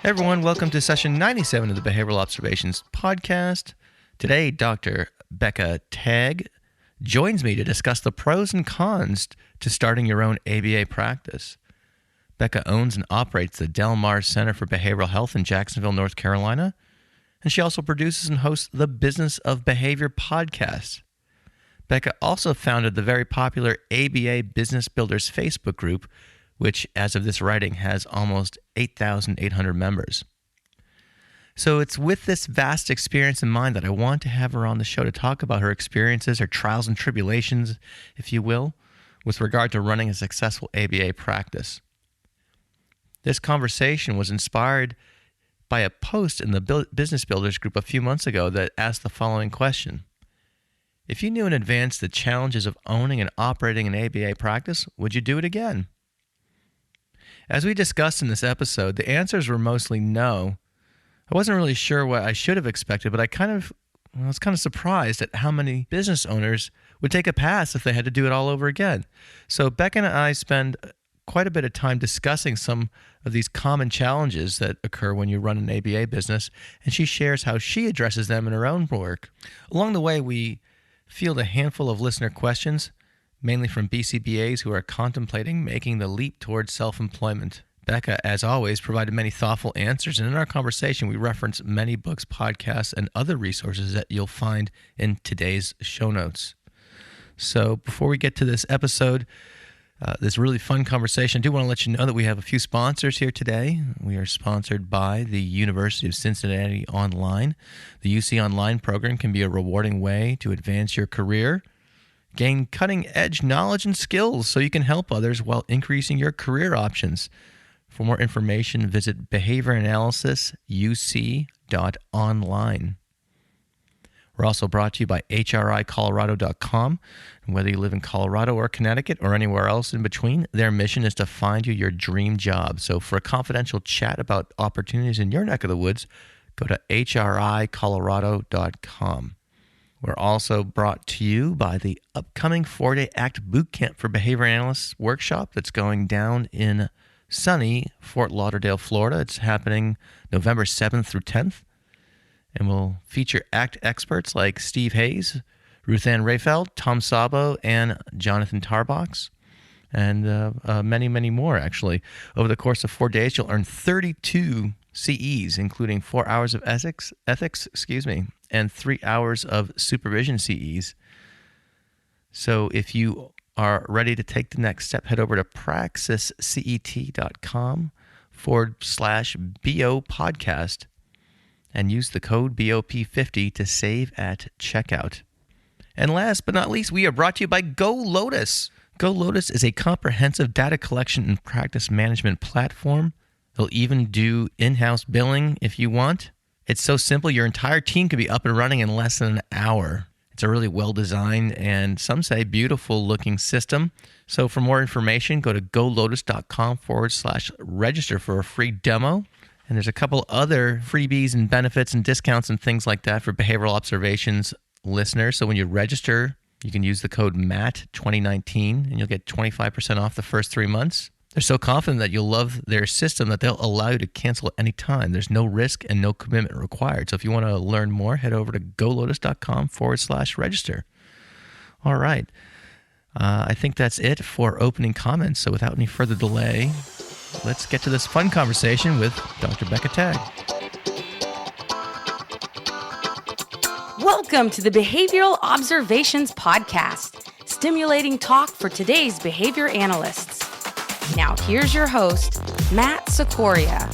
Hey everyone, welcome to session 97 of the Behavioral Observations podcast. Today, Dr. Becca Tagg joins me to discuss the pros and cons to starting your own ABA practice. Becca owns and operates the Delmar Center for Behavioral Health in Jacksonville, North Carolina, and she also produces and hosts the Business of Behavior podcast. Becca also founded the very popular ABA Business Builders Facebook group, which, as of this writing, has almost 8,800 members. So it's with this vast experience in mind that I want to have her on the show to talk about her experiences, her trials and tribulations, if you will, with regard to running a successful ABA practice. This conversation was inspired by a post in the Business Builders group a few months ago that asked the following question. If you knew in advance the challenges of owning and operating an ABA practice, would you do it again? As we discussed in this episode, the answers were mostly no. I wasn't really sure what I should have expected, but I was kind of surprised at how many business owners would take a pass if they had to do it all over again. So Becca and I spend quite a bit of time discussing some of these common challenges that occur when you run an ABA business, and she shares how she addresses them in her own work. Along the way, we field a handful of listener questions, mainly from BCBAs who are contemplating making the leap towards self-employment. Becca, as always, provided many thoughtful answers, and in our conversation, we reference many books, podcasts, and other resources that you'll find in today's show notes. So before we get to this episode, this really fun conversation, I do want to let you know that we have a few sponsors here today. We are sponsored by the University of Cincinnati Online. The UC Online program can be a rewarding way to advance your career, gain cutting-edge knowledge and skills so you can help others while increasing your career options. For more information, visit behavioranalysisuc.online. We're also brought to you by HRIColorado.com. And whether you live in Colorado or Connecticut or anywhere else in between, their mission is to find you your dream job. So for a confidential chat about opportunities in your neck of the woods, go to HRIColorado.com. We're also brought to you by the upcoming 4-day ACT Bootcamp for Behavior Analysts workshop that's going down in sunny Fort Lauderdale, Florida. It's happening November 7th through 10th, and we'll feature ACT experts like Steve Hayes, Ruth Ann Rayfeld, Tom Sabo, and Jonathan Tarbox, and many, many more, actually. Over the course of 4 days, you'll earn 32 CEs, including 4 hours of ethics, and 3 hours of supervision CEs. So if you are ready to take the next step, head over to praxiscet.com/BO podcast and use the code BOP50 to save at checkout. And last but not least, we are brought to you by Go Lotus. Go Lotus is a comprehensive data collection and practice management platform. They'll even do in-house billing if you want. It's so simple, your entire team could be up and running in less than an hour. It's a really well-designed and some say beautiful-looking system. So for more information, go to golotus.com/register for a free demo. And there's a couple other freebies and benefits and discounts and things like that for Behavioral Observations listeners. So when you register, you can use the code MAT2019 and you'll get 25% off the first 3 months. They're so confident that you'll love their system that they'll allow you to cancel at any time. There's no risk and no commitment required. So if you want to learn more, head over to golotus.com/register. All right. I think that's it for opening comments. So without any further delay, let's get to this fun conversation with Dr. Becca Tagg. Welcome to the Behavioral Observations podcast, stimulating talk for today's behavior analysts. Now, here's your host, Matt Sikoria.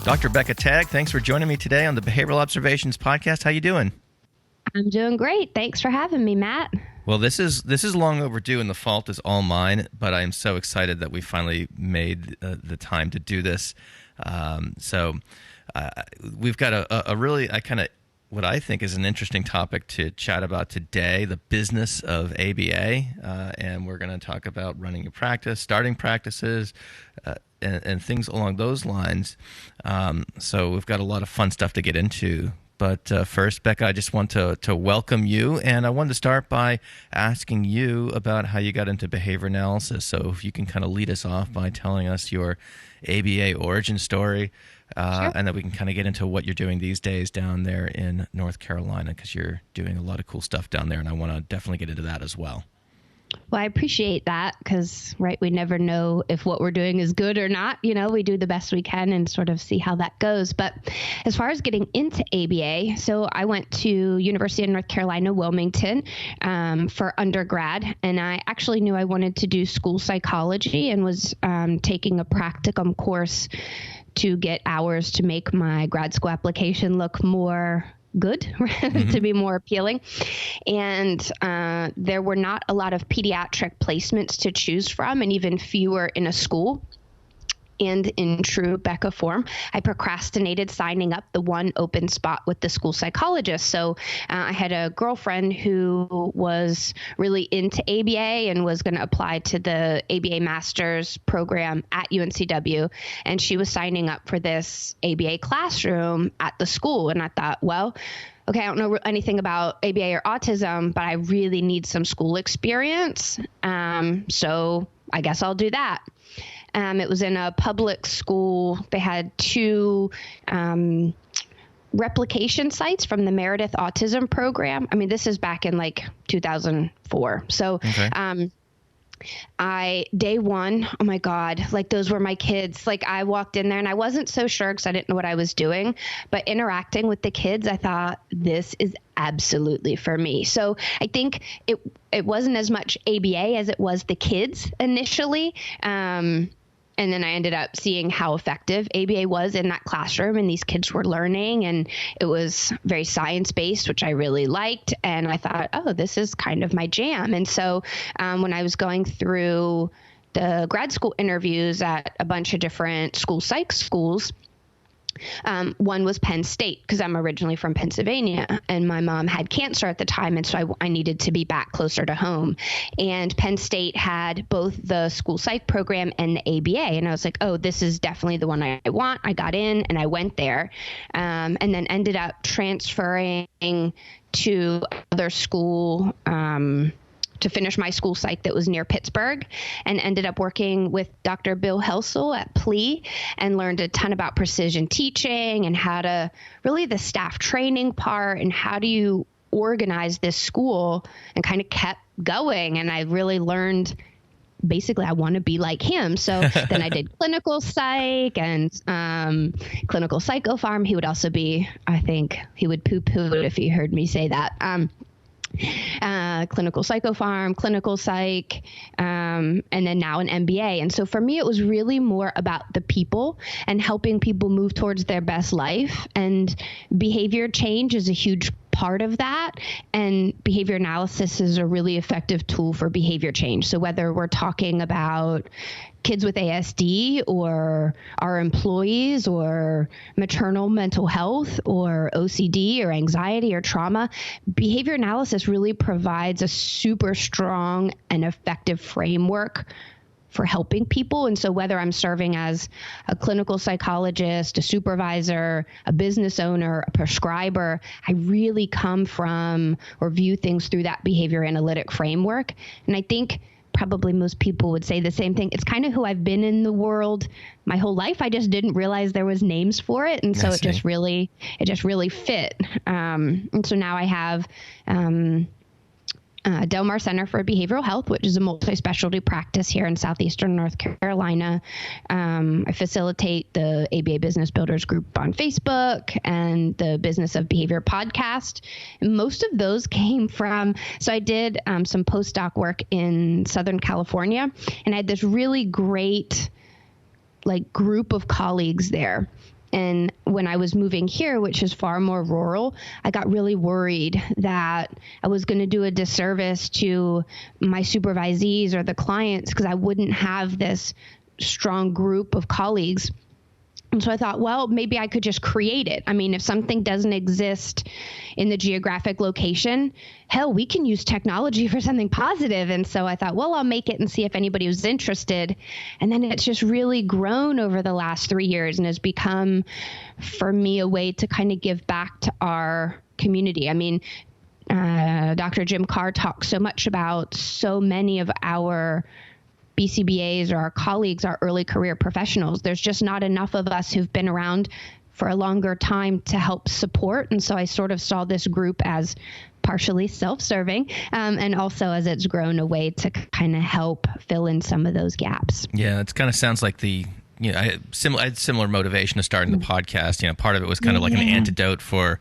Dr. Becca Tagg, thanks for joining me today on the Behavioral Observations podcast. How you doing? I'm doing great. Thanks for having me, Matt. Well, this is long overdue, and the fault is all mine. But I am so excited that we finally made the time to do this. We've got a really what I think is an interesting topic to chat about today: the business of ABA, and we're going to talk about running a practice, starting practices, and things along those lines. So we've got a lot of fun stuff to get into. But first, Becca, I just want to welcome you. And I wanted to start by asking you about how you got into behavior analysis. So if you can kind of lead us off by telling us your ABA origin story, Sure. and then we can kind of get into what you're doing these days down there in North Carolina, because you're doing a lot of cool stuff down there. And I want to definitely get into that as well. Well, I appreciate that because, right, we never know if what we're doing is good or not. We do the best we can and sort of see how that goes. But as far as getting into ABA, so I went to University of North Carolina, Wilmington, for undergrad. And I actually knew I wanted to do school psychology and was taking a practicum course to get hours to make my grad school application look more good, to be more appealing. And there were not a lot of pediatric placements to choose from, and even fewer in a school. And in true Becca form, I procrastinated signing up the one open spot with the school psychologist. So I had a girlfriend who was really into ABA and was going to apply to the ABA master's program at UNCW. And she was signing up for this ABA classroom at the school. And I thought, well, okay, I don't know anything about ABA or autism, but I really need some school experience. So I guess I'll do that. It was in a public school. They had two replication sites from the Meredith Autism Program. I mean, this is back in like 2004. So Okay. Day one, oh my God, like those were my kids. Like I walked in there and I wasn't so sure because I didn't know what I was doing, but interacting with the kids, I thought this is absolutely for me. So I think it wasn't as much ABA as it was the kids initially. And then I ended up seeing how effective ABA was in that classroom, and these kids were learning, and it was very science-based, which I really liked. And I thought, oh, this is kind of my jam. And so when I was going through the grad school interviews at a bunch of different school psych schools, one was Penn State, because I'm originally from Pennsylvania and my mom had cancer at the time. And so I needed to be back closer to home. And Penn State had both the school psych program and the ABA. And I was like, oh, this is definitely the one I want. I got in and I went there, and then ended up transferring to another school, to finish my school psych that was near Pittsburgh, and ended up working with Dr. Bill Helsel at PLE and learned a ton about precision teaching and how to really the staff training part and how do you organize this school, and kind of kept going. And I really learned basically I want to be like him. So then I did clinical psych and clinical psychopharm. He would also be, I think he would poo-poo it if he heard me say that. Clinical psychopharm, clinical psych, and then now an MBA. And so for me, it was really more about the people and helping people move towards their best life. And behavior change is a huge part of that. And behavior analysis is a really effective tool for behavior change. So whether we're talking about kids with ASD or our employees or maternal mental health or OCD or anxiety or trauma, behavior analysis really provides a super strong and effective framework for helping people. And so whether I'm serving as a clinical psychologist, a supervisor, a business owner, a prescriber, I really come from or view things through that behavior analytic framework. And I think probably most people would say the same thing. It's kind of who I've been in the world my whole life. I just didn't realize there was names for it. And so it just really fit. And so now I have Delmar Center for Behavioral Health, which is a multi-specialty practice here in southeastern North Carolina. I facilitate the ABA Business Builders group on Facebook and the Business of Behavior podcast. And most of those came from, so I did some postdoc work in Southern California, and I had this really great group of colleagues there. And when I was moving here, which is far more rural, I got really worried that I was going to do a disservice to my supervisees or the clients because I wouldn't have this strong group of colleagues And so I thought, well, maybe I could just create it. I mean, if something doesn't exist in the geographic location, hell, we can use technology for something positive. And so I thought, well, I'll make it and see if anybody was interested. And then it's just really grown over the last 3 years and has become, for me, a way to kind of give back to our community. I mean, Dr. Jim Carr talks so much about so many of our BCBAs or our colleagues, our early career professionals. There's just not enough of us who've been around for a longer time to help support. And so I sort of saw this group as partially self-serving, and also as it's grown, a way to kind of help fill in some of those gaps. Yeah, it kind of sounds like I had similar motivation to starting the podcast. Part of it was kind of like an antidote for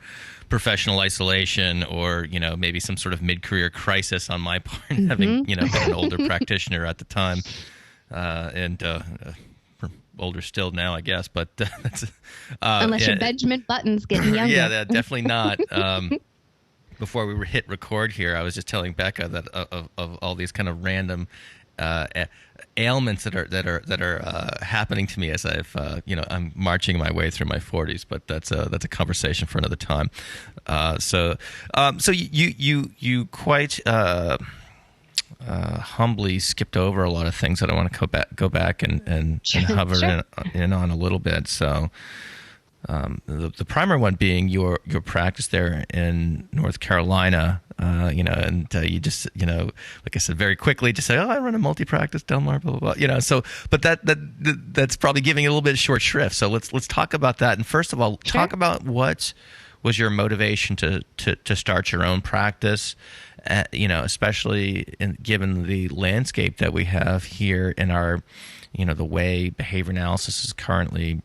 professional isolation, or maybe some sort of mid-career crisis on my part, having been an older practitioner at the time, and older still now, I guess. But that's unless you're Benjamin Button's getting younger. Yeah, definitely not. Before we hit record here, I was just telling Becca that of all these kind of random ailments that are happening to me as I'm marching my way through my 40s, but that's a conversation for another time. So you quite humbly skipped over a lot of things that I want to go back and hover in on a little bit. So the primary one being your practice there in North Carolina. And you just, like I said, very quickly just say, I run a multi-practice, Delmar, blah, blah, blah, so, but that's probably giving it a little bit of short shrift. So let's talk about that. And first of all, talk about what was your motivation to start your own practice, especially given the landscape that we have here in our, the way behavior analysis is currently,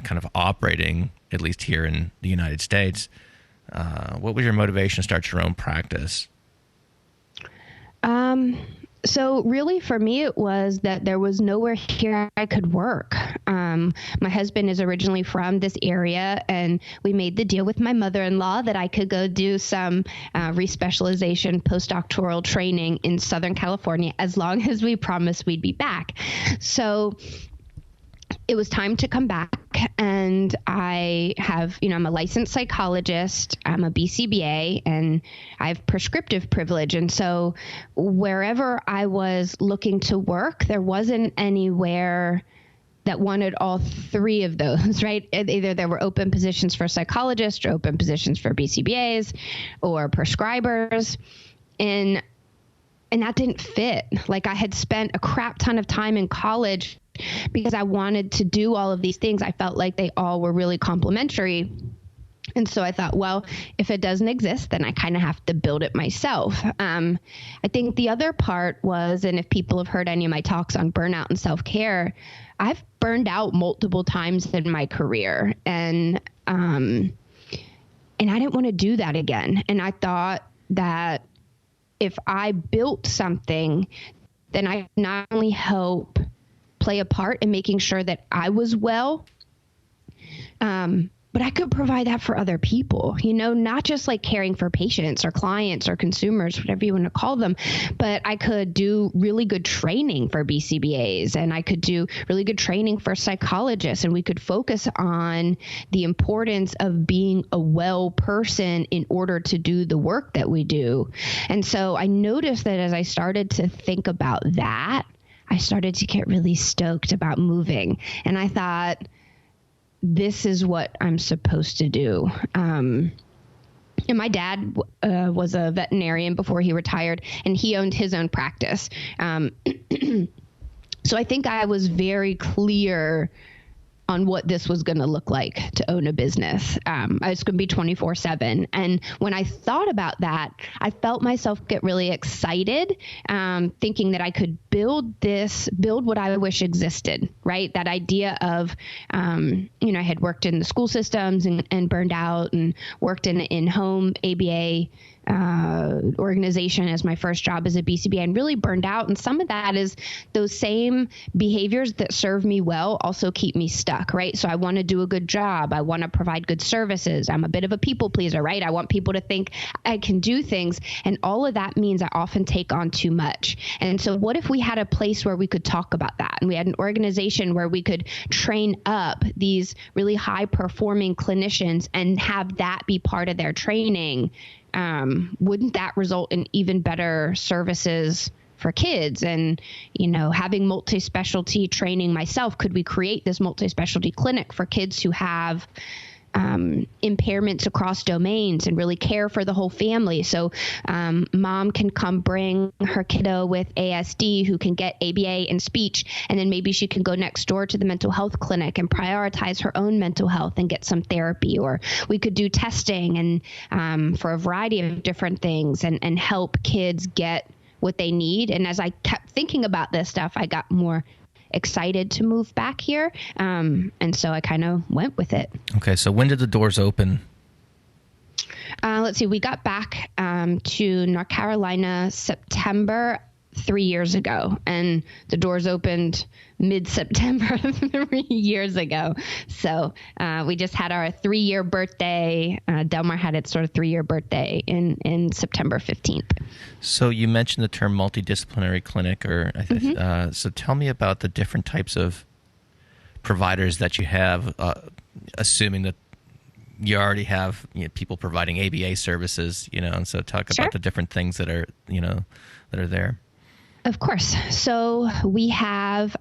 kind of operating, at least here in the United States. What was your motivation to start your own practice? So really for me, it was that there was nowhere here I could work. My husband is originally from this area, and we made the deal with my mother-in-law that I could go do some respecialization postdoctoral training in Southern California as long as we promised we'd be back. So it was time to come back, and I have, I'm a licensed psychologist, I'm a BCBA, and I have prescriptive privilege. And so wherever I was looking to work, there wasn't anywhere that wanted all three of those, right? Either there were open positions for psychologists or open positions for BCBAs or prescribers. And that didn't fit. Like, I had spent a crap ton of time in college because I wanted to do all of these things. I felt like they all were really complementary. And so I thought, well, if it doesn't exist, then I kind of have to build it myself. I think the other part was, and if people have heard any of my talks on burnout and self-care, I've burned out multiple times in my career. And I didn't want to do that again. And I thought that if I built something, then I not only help play a part in making sure that I was well, but I could provide that for other people, not just like caring for patients or clients or consumers, whatever you want to call them, but I could do really good training for BCBAs, and I could do really good training for psychologists, and we could focus on the importance of being a well person in order to do the work that we do. And so I noticed that as I started to think about that, I started to get really stoked about moving. And I thought, this is what I'm supposed to do. And my dad was a veterinarian before he retired, and he owned his own practice. So I think I was very clear on what this was going to look like to own a business. I was going to be 24/7. And when I thought about that, I felt myself get really excited, thinking that I could build what I wish existed, right? That idea of, I had worked in the school systems and burned out, and worked in home ABA organization as my first job as a BCBA, and really burned out. And some of that is those same behaviors that serve me well also keep me stuck, right? So I want to do a good job. I want to provide good services. I'm a bit of a people pleaser, right? I want people to think I can do things. And all of that means I often take on too much. And so what if we had a place where we could talk about that? And we had an organization situation where we could train up these really high performing clinicians and have that be part of their training, wouldn't that result in even better services for kids? And, having multi-specialty training myself, could we create this multi-specialty clinic for kids who have impairments across domains and really care for the whole family? So mom can come bring her kiddo with ASD who can get ABA and speech, and then maybe she can go next door to the mental health clinic and prioritize her own mental health and get some therapy. Or we could do testing and for a variety of different things and help kids get what they need. And as I kept thinking about this stuff, I got more excited to move back here. And so I kind of went with it. Okay. So when did the doors open? Let's see. We got back to North Carolina September 3 years ago, and the doors opened mid-September 3 years ago. So we just had our 3-year birthday. Delmar had its sort of 3-year birthday in September 15th. So you mentioned the term multidisciplinary clinic, so tell me about the different types of providers that you have, assuming that you already have people providing ABA services, and so talk about the different things that are, that are there. Of course. So we have,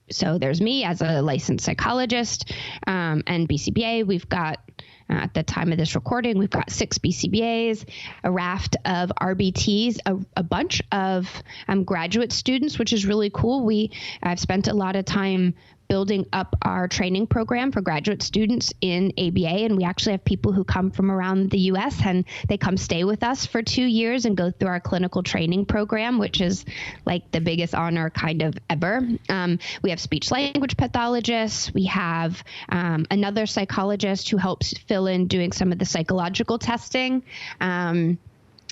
so there's me as a licensed psychologist and BCBA. We've got, at the time of this recording, we've got 6 BCBAs, a raft of RBTs, a bunch of graduate students, which is really cool. I've spent a lot of time building up our training program for graduate students in ABA. And we actually have people who come from around the U.S. and they come stay with us for 2 years and go through our clinical training program, which is like the biggest honor kind of ever. We have speech language pathologists. We have another psychologist who helps fill in doing some of the psychological testing.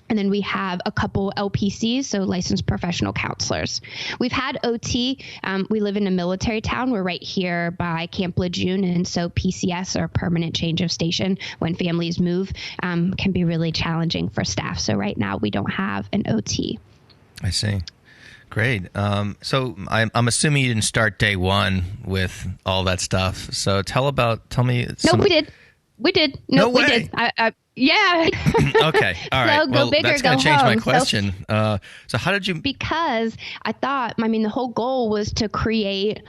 And then we have a couple LPCs, so licensed professional counselors. We've had OT. We live in a military town. We're right here by Camp Lejeune. And so PCS, or permanent change of station, when families move, can be really challenging for staff. So right now we don't have an OT. I see. Great. So I'm assuming you didn't start day one with all that stuff. So tell me. No, we did. We did. No way. We did. Yeah. Okay. All right. So go big that's or go going to change home. my question. So how did you? Because I thought, the whole goal was to create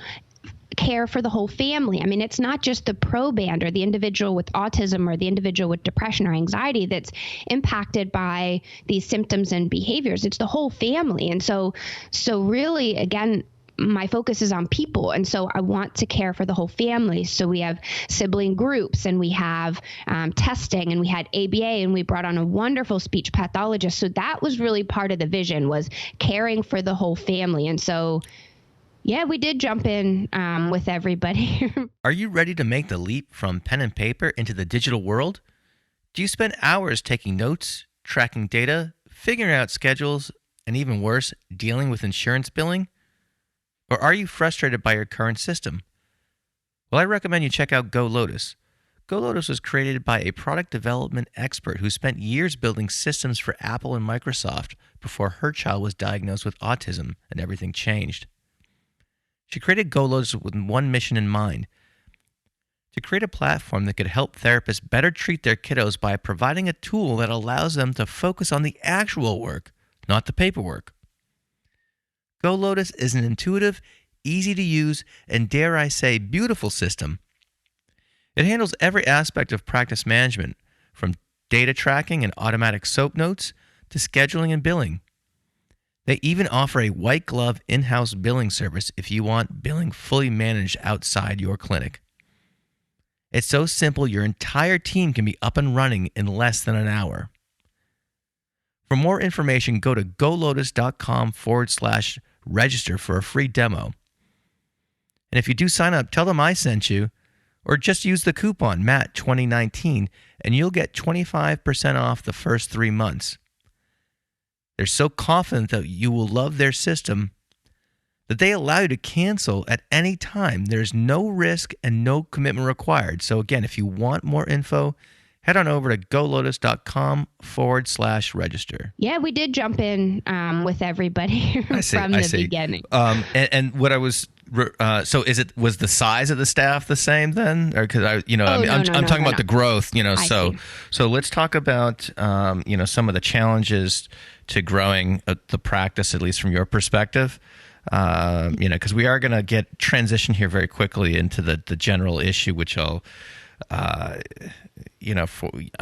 care for the whole family. It's not just the proband or the individual with autism or the individual with depression or anxiety that's impacted by these symptoms and behaviors. It's the whole family. And so really, again, my focus is on people. And so I want to care for the whole family. So we have sibling groups and we have testing and we had ABA and we brought on a wonderful speech pathologist. So that was really part of the vision, was caring for the whole family. And so, yeah, we did jump in with everybody. Are you ready to make the leap from pen and paper into the digital world? Do you spend hours taking notes, tracking data, figuring out schedules, and even worse, dealing with insurance billing? Or are you frustrated by your current system? Well, I recommend you check out Go Lotus. Go Lotus was created by a product development expert who spent years building systems for Apple and Microsoft before her child was diagnosed with autism and everything changed. She created Go Lotus with one mission in mind: to create a platform that could help therapists better treat their kiddos by providing a tool that allows them to focus on the actual work, not the paperwork. Go Lotus is an intuitive, easy to use, and dare I say, beautiful system. It handles every aspect of practice management, from data tracking and automatic SOAP notes to scheduling and billing. They even offer a white glove in-house billing service if you want billing fully managed outside your clinic. It's so simple your entire team can be up and running in less than an hour. For more information, go to golotus.com/register for a free demo. And if you do sign up, tell them I sent you, or just use the coupon MATT2019 and you'll get 25% off the first 3 months. They're so confident that you will love their system that they allow you to cancel at any time. There's no risk and no commitment required. So again, if you want more info, head on over to golotus.com/register. Yeah, we did jump in with everybody from the beginning. And what I was So was the size of the staff the same then? Or because I'm talking about the growth, so let's talk about, some of the challenges to growing the practice, at least from your perspective. Because we are going to transition here very quickly into the general issue, which I'll, I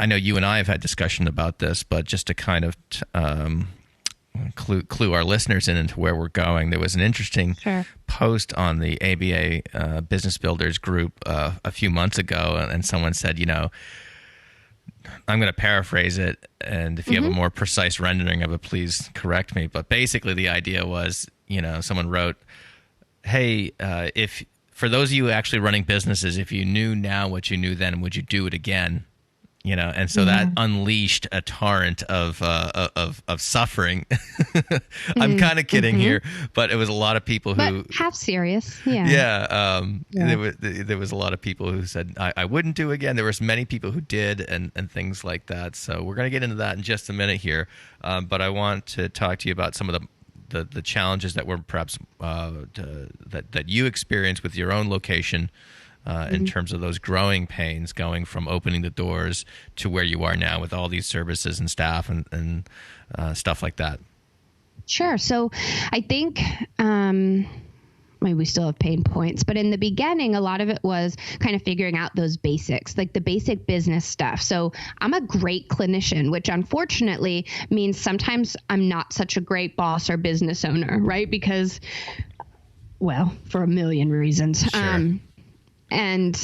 know you and I have had discussion about this, but just to kind of clue our listeners into where we're going, there was an interesting post on the ABA Business Builders group a few months ago, and someone said, I'm going to paraphrase it, and if you have a more precise rendering of it, please correct me. But basically the idea was, someone wrote, hey, if for those of you actually running businesses, if you knew now what you knew then, would you do it again? And so that unleashed a torrent of suffering. I'm kind of kidding here, but it was a lot of people who half serious. Yeah. Yeah. There was a lot of people who said I wouldn't do again. There was many people who did and things like that. So we're going to get into that in just a minute here. But I want to talk to you about some of the challenges that were perhaps that you experienced with your own location. In terms of those growing pains, going from opening the doors to where you are now with all these services and staff and stuff like that. Sure. So I think we still have pain points, but in the beginning, a lot of it was kind of figuring out those basics, like the basic business stuff. So I'm a great clinician, which unfortunately means sometimes I'm not such a great boss or business owner, right? Because, for a million reasons. Sure. And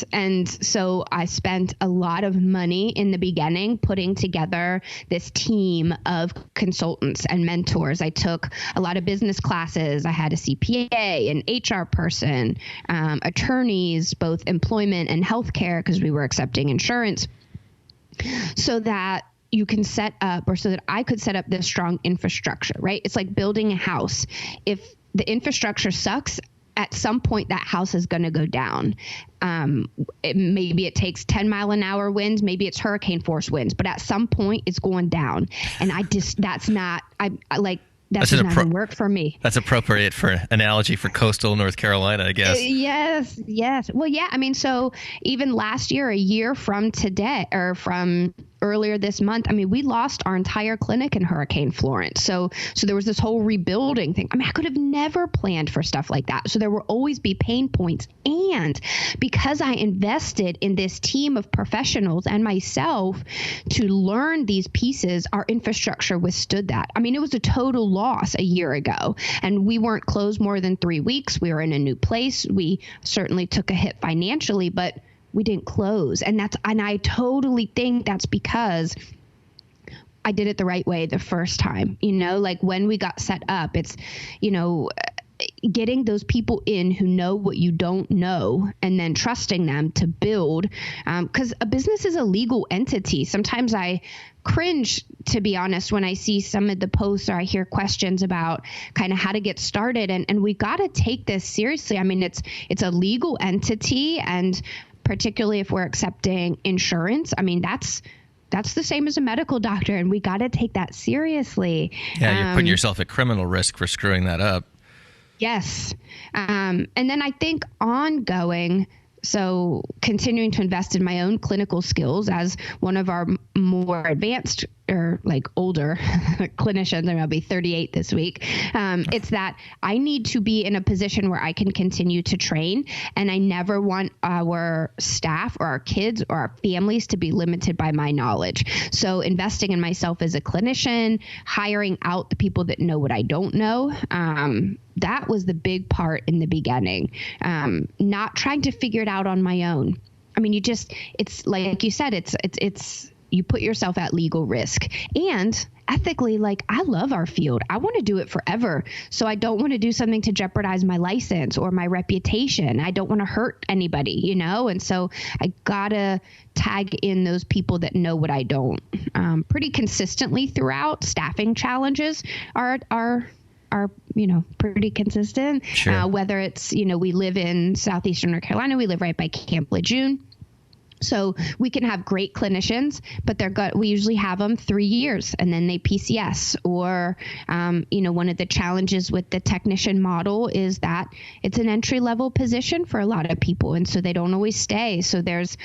so I spent a lot of money in the beginning putting together this team of consultants and mentors. I took a lot of business classes. I had a CPA, an HR person, attorneys, both employment and healthcare, because we were accepting insurance, so that you can set up, or so that I could set up this strong infrastructure, right? It's like building a house. If the infrastructure sucks, at some point that house is going to go down. Maybe it takes 10-mile-an-hour winds, maybe it's hurricane force winds, but at some point it's going down. And that just not going to work for me. That's appropriate for analogy for coastal North Carolina, I guess. Yes. Well, yeah. I mean, so even last year, a year from today, or from earlier this month, I mean, we lost our entire clinic in Hurricane Florence. So there was this whole rebuilding thing. I mean, I could have never planned for stuff like that. So there will always be pain points. And because I invested in this team of professionals and myself to learn these pieces, our infrastructure withstood that. I mean, it was a total loss a year ago, and we weren't closed more than 3 weeks. We were in a new place. We certainly took a hit financially, but we didn't close. And I totally think that's because I did it the right way the first time. Like when we got set up, it's, getting those people in who know what you don't know, and then trusting them to build, because a business is a legal entity. Sometimes I cringe, to be honest, when I see some of the posts or I hear questions about kind of how to get started. And we got to take this seriously. I mean, it's a legal entity, and particularly if we're accepting insurance, I mean, that's the same as a medical doctor, and we got to take that seriously. Yeah, you're putting yourself at criminal risk for screwing that up. Yes. And then I think ongoing, so continuing to invest in my own clinical skills as one of our more advanced or like older clinicians, and I'll be 38 this week. It's that I need to be in a position where I can continue to train, and I never want our staff or our kids or our families to be limited by my knowledge. So investing in myself as a clinician, hiring out the people that know what I don't know, that was the big part in the beginning. Not trying to figure it out on my own. I mean, it's like you said, it's you put yourself at legal risk. And ethically, like, I love our field. I want to do it forever. So I don't want to do something to jeopardize my license or my reputation. I don't want to hurt anybody, And so I gotta tag in those people that know what I don't. Pretty consistently throughout. Staffing challenges are pretty consistent. Sure. Whether it's, we live in southeastern North Carolina, we live right by Camp Lejeune. So we can have great clinicians, but we usually have them 3 years and then they PCS. Or, one of the challenges with the technician model is that it's an entry level position for a lot of people. And so they don't always stay. So there's,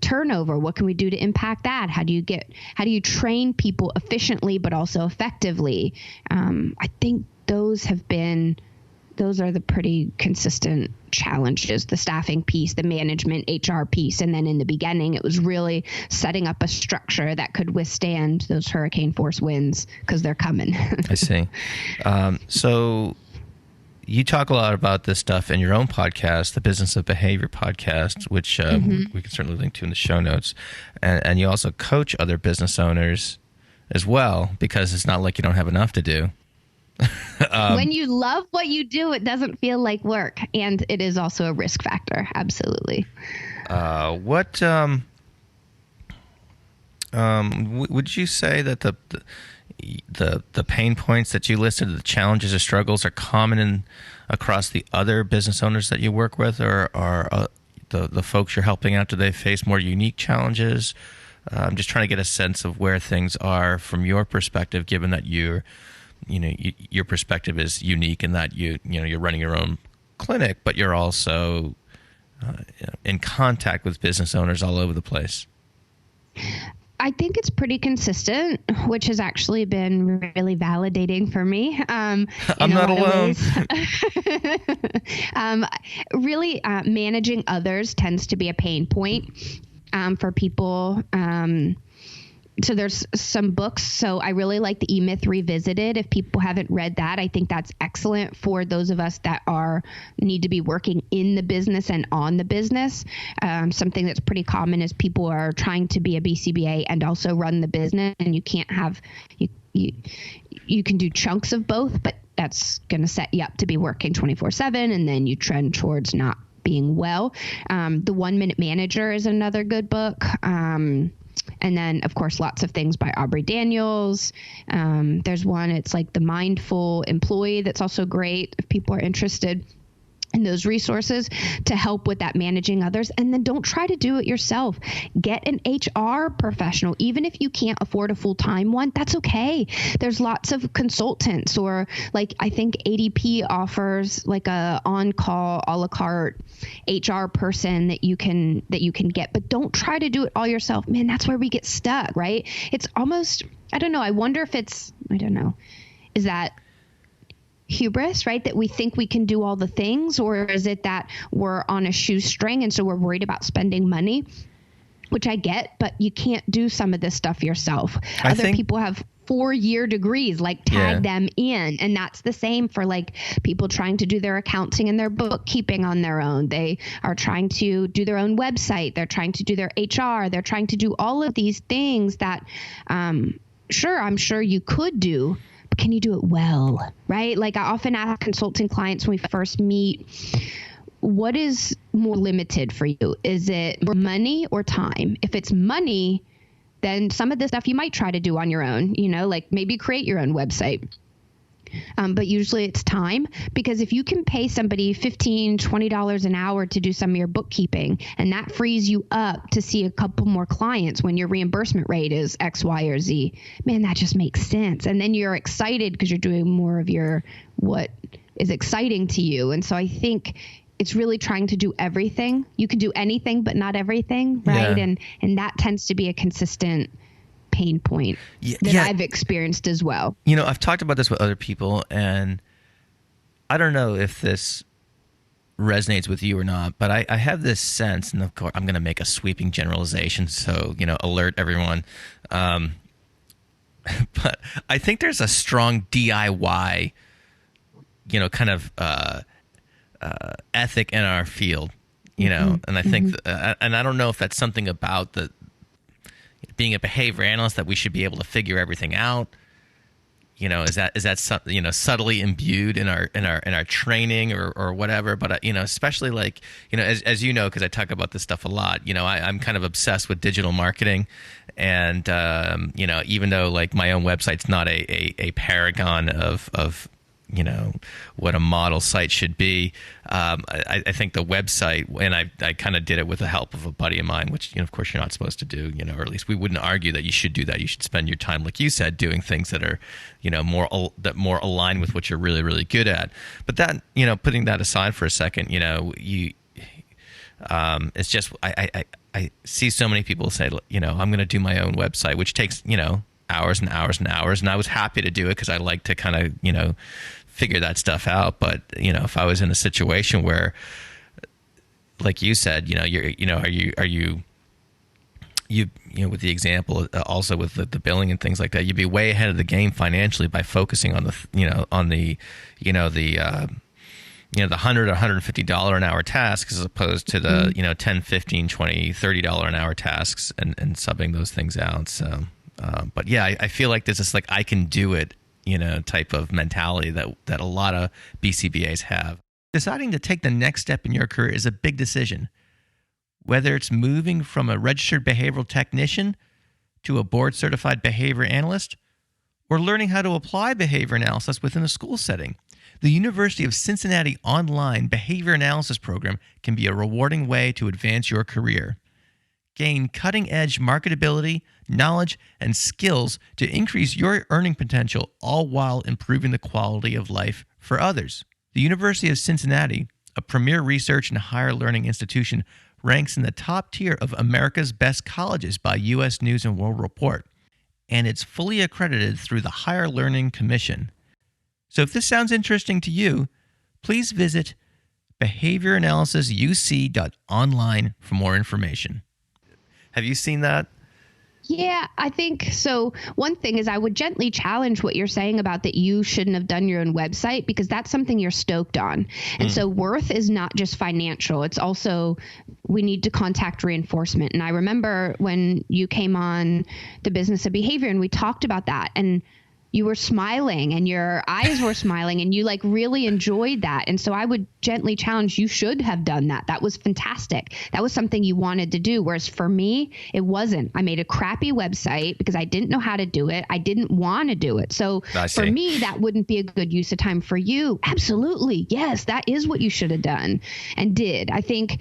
turnover. What can we do to impact that? How do you train people efficiently, but also effectively? I think those are the pretty consistent challenges, the staffing piece, the management, HR piece. And then in the beginning, it was really setting up a structure that could withstand those hurricane force winds because they're coming. I see. So you talk a lot about this stuff in your own podcast, the Business of Behavior podcast, which we can certainly link to in the show notes. And you also coach other business owners as well, because it's not like you don't have enough to do. When you love what you do, it doesn't feel like work, and it is also a risk factor. Absolutely. What would you say that the pain points that you listed, the challenges or struggles, are common across the other business owners that you work with, or are the folks you're helping out? Do they face more unique challenges? I'm just trying to get a sense of where things are from your perspective, given that your perspective is unique in that you're running your own clinic, but you're also in contact with business owners all over the place. I think it's pretty consistent, which has actually been really validating for me. I'm not alone. Really, managing others tends to be a pain point for people. So there's some books. So I really like the E-Myth Revisited. If people haven't read that, I think that's excellent for those of us that need to be working in the business and on the business. Something that's pretty common is people are trying to be a BCBA and also run the business, and you can't have you can do chunks of both, but that's going to set you up to be working 24/7, and then you trend towards not being well. The 1 Minute Manager is another good book. And then, of course, lots of things by Aubrey Daniels. There's one, it's like The Mindful Employee, that's also great if people are interested in those resources to help with that managing others. And then don't try to do it yourself. Get an HR professional. Even if you can't afford a full-time one, that's okay. There's lots of consultants, or like I think ADP offers like a on-call a la carte HR person that you can get, but don't try to do it all yourself. Man, that's where we get stuck, right? It's almost, I don't know. I wonder if is that hubris, right? That we think we can do all the things, or is it that we're on a shoestring and so we're worried about spending money, which I get, but you can't do some of this stuff yourself. Other people have 4-year degrees, like tag them in. And that's the same for like people trying to do their accounting and their bookkeeping on their own. They are trying to do their own website. They're trying to do their HR. They're trying to do all of these things that, I'm sure you could do, but can you do it well, right? Like I often ask consulting clients when we first meet, what is more limited for you? Is it more money or time? If it's money, then some of this stuff you might try to do on your own, like maybe create your own website. But usually it's time, because if you can pay somebody $15, $20 an hour to do some of your bookkeeping, and that frees you up to see a couple more clients when your reimbursement rate is X, Y, or Z, man, that just makes sense. And then you're excited because you're doing more of what is exciting to you. And so I think it's really trying to do everything. You can do anything, but not everything, right? Yeah. And that tends to be a consistent pain point that I've experienced as well. I've talked about this with other people, and I don't know if this resonates with you or not, but I have this sense, and of course I'm going to make a sweeping generalization, so, alert everyone. But I think there's a strong DIY, kind of ethic in our field, and I think, and I don't know if that's something about being a behavior analyst that we should be able to figure everything out. Is that something, subtly imbued in our training or whatever. But especially like, as you know, because I talk about this stuff a lot. I'm kind of obsessed with digital marketing, and even though like my own website's not a paragon of what a model site should be. I think the website, and I kind of did it with the help of a buddy of mine, which of course you're not supposed to do, or at least we wouldn't argue that you should do that. You should spend your time, like you said, doing things that are more aligned with what you're really, really good at. But that, putting that aside for a second, it's just I see so many people say, I'm going to do my own website, which takes hours and hours and hours, and I was happy to do it because I like to kind of figure that stuff out. But if I was in a situation where, like you said, are you with the example also with the billing and things like that, you'd be way ahead of the game financially by focusing on the the $100 or $150 an hour tasks as opposed to the $10, $15, $20, $30 an hour tasks and subbing those things out. So but yeah, I feel like there's this like I can do it type of mentality that a lot of BCBAs have. Deciding to take the next step in your career is a big decision. Whether it's moving from a registered behavioral technician to a board-certified behavior analyst, or learning how to apply behavior analysis within a school setting, the University of Cincinnati online behavior analysis program can be a rewarding way to advance your career. Gain cutting-edge marketability, knowledge, and skills to increase your earning potential, all while improving the quality of life for others. The University of Cincinnati, a premier research and higher learning institution, ranks in the top tier of America's best colleges by U.S. News & World Report, and it's fully accredited through the Higher Learning Commission. So if this sounds interesting to you, please visit behavioranalysisuc.online for more information. Have you seen that? Yeah, I think so. One thing is I would gently challenge what you're saying about that you shouldn't have done your own website, because that's something you're stoked on. And so worth is not just financial. It's also we need to contact reinforcement. And I remember when you came on the Business of Behavior and we talked about that, and you were smiling and your eyes were smiling and you like really enjoyed that. And so I would gently challenge you should have done that. That was fantastic. That was something you wanted to do. Whereas for me, it wasn't. I made a crappy website because I didn't know how to do it. I didn't want to do it. So for me, that wouldn't be a good use of time. For you, absolutely. Yes, that is what you should have done and did. I think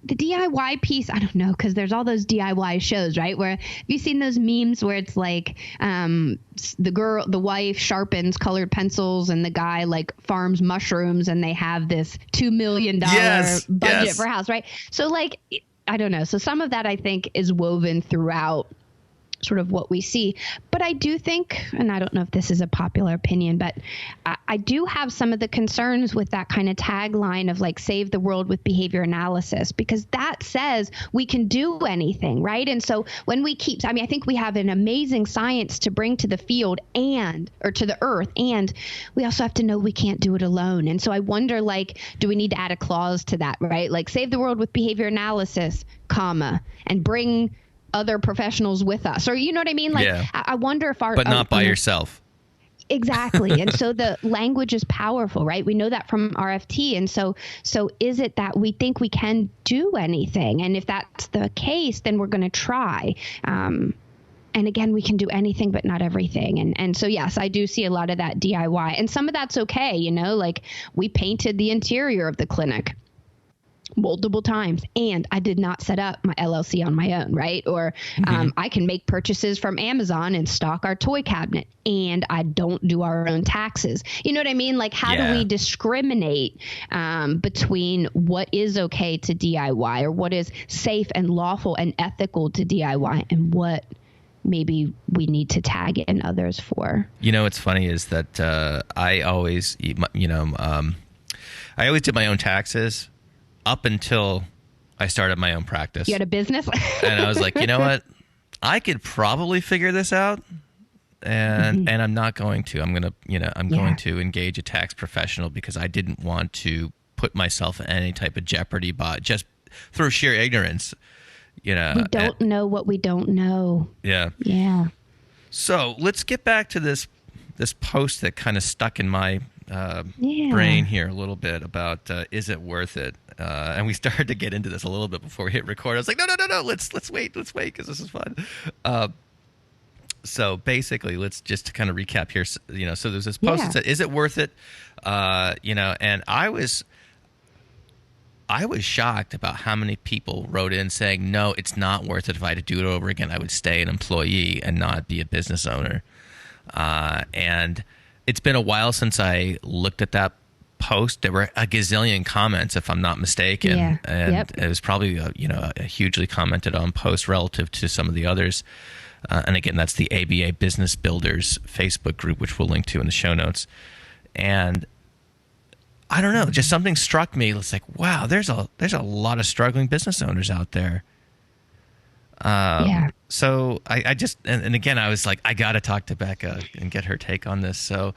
the DIY piece, I don't know, because there's all those DIY shows, right? Where have you seen those memes where it's like the wife sharpens colored pencils and the guy like farms mushrooms and they have this $2 million budget for a house, right? So like, I don't know. So some of that I think is woven throughout sort of what we see. But I do think, and I don't know if this is a popular opinion, but I do have some of the concerns with that kind of tagline of like save the world with behavior analysis, because that says we can do anything, right? And so when we keep, I think we have an amazing science to bring to the field or to the earth, and we also have to know we can't do it alone. And so I wonder, like, do we need to add a clause to that, right? Like save the world with behavior analysis, and bring other professionals with us, or you know what I mean? Like, yeah. I wonder if but not by yourself. Exactly. And so the language is powerful, right? We know that from RFT. And so is it that we think we can do anything? And if that's the case, then we're going to try. And again, we can do anything, but not everything. And so, yes, I do see a lot of that DIY, and some of that's okay. Like we painted the interior of the clinic multiple times, and I did not set up my LLC on my own, right? Or I can make purchases from Amazon and stock our toy cabinet, and I don't do our own taxes. You know what I mean? Like, how do we discriminate between what is okay to DIY, or what is safe and lawful and ethical to DIY, and what maybe we need to tag in others for? What's funny is that I always, I always did my own taxes up until I started my own practice. You had a business? And I was like, you know what? I could probably figure this out. And I'm not going to. I'm going to engage a tax professional, because I didn't want to put myself in any type of jeopardy by just through sheer ignorance. We don't know what we don't know. Yeah. Yeah. So let's get back to this post that kind of stuck in my brain here a little bit about is it worth it? And we started to get into this a little bit before we hit record. I was like, no, let's wait, because this is fun. So basically, let's just kind of recap here. So there's this post that said, "Is it worth it?" And I was shocked about how many people wrote in saying, "No, it's not worth it. If I had to do it over again, I would stay an employee and not be a business owner." And it's been a while since I looked at that post. There were a gazillion comments, if I'm not mistaken, and it was probably a hugely commented on post relative to some of the others. And again, that's the ABA Business Builders Facebook group, which we'll link to in the show notes. And I don't know, just something struck me. It's like, wow, there's a lot of struggling business owners out there. So I just, and again, I was like, I got to talk to Becca and get her take on this. So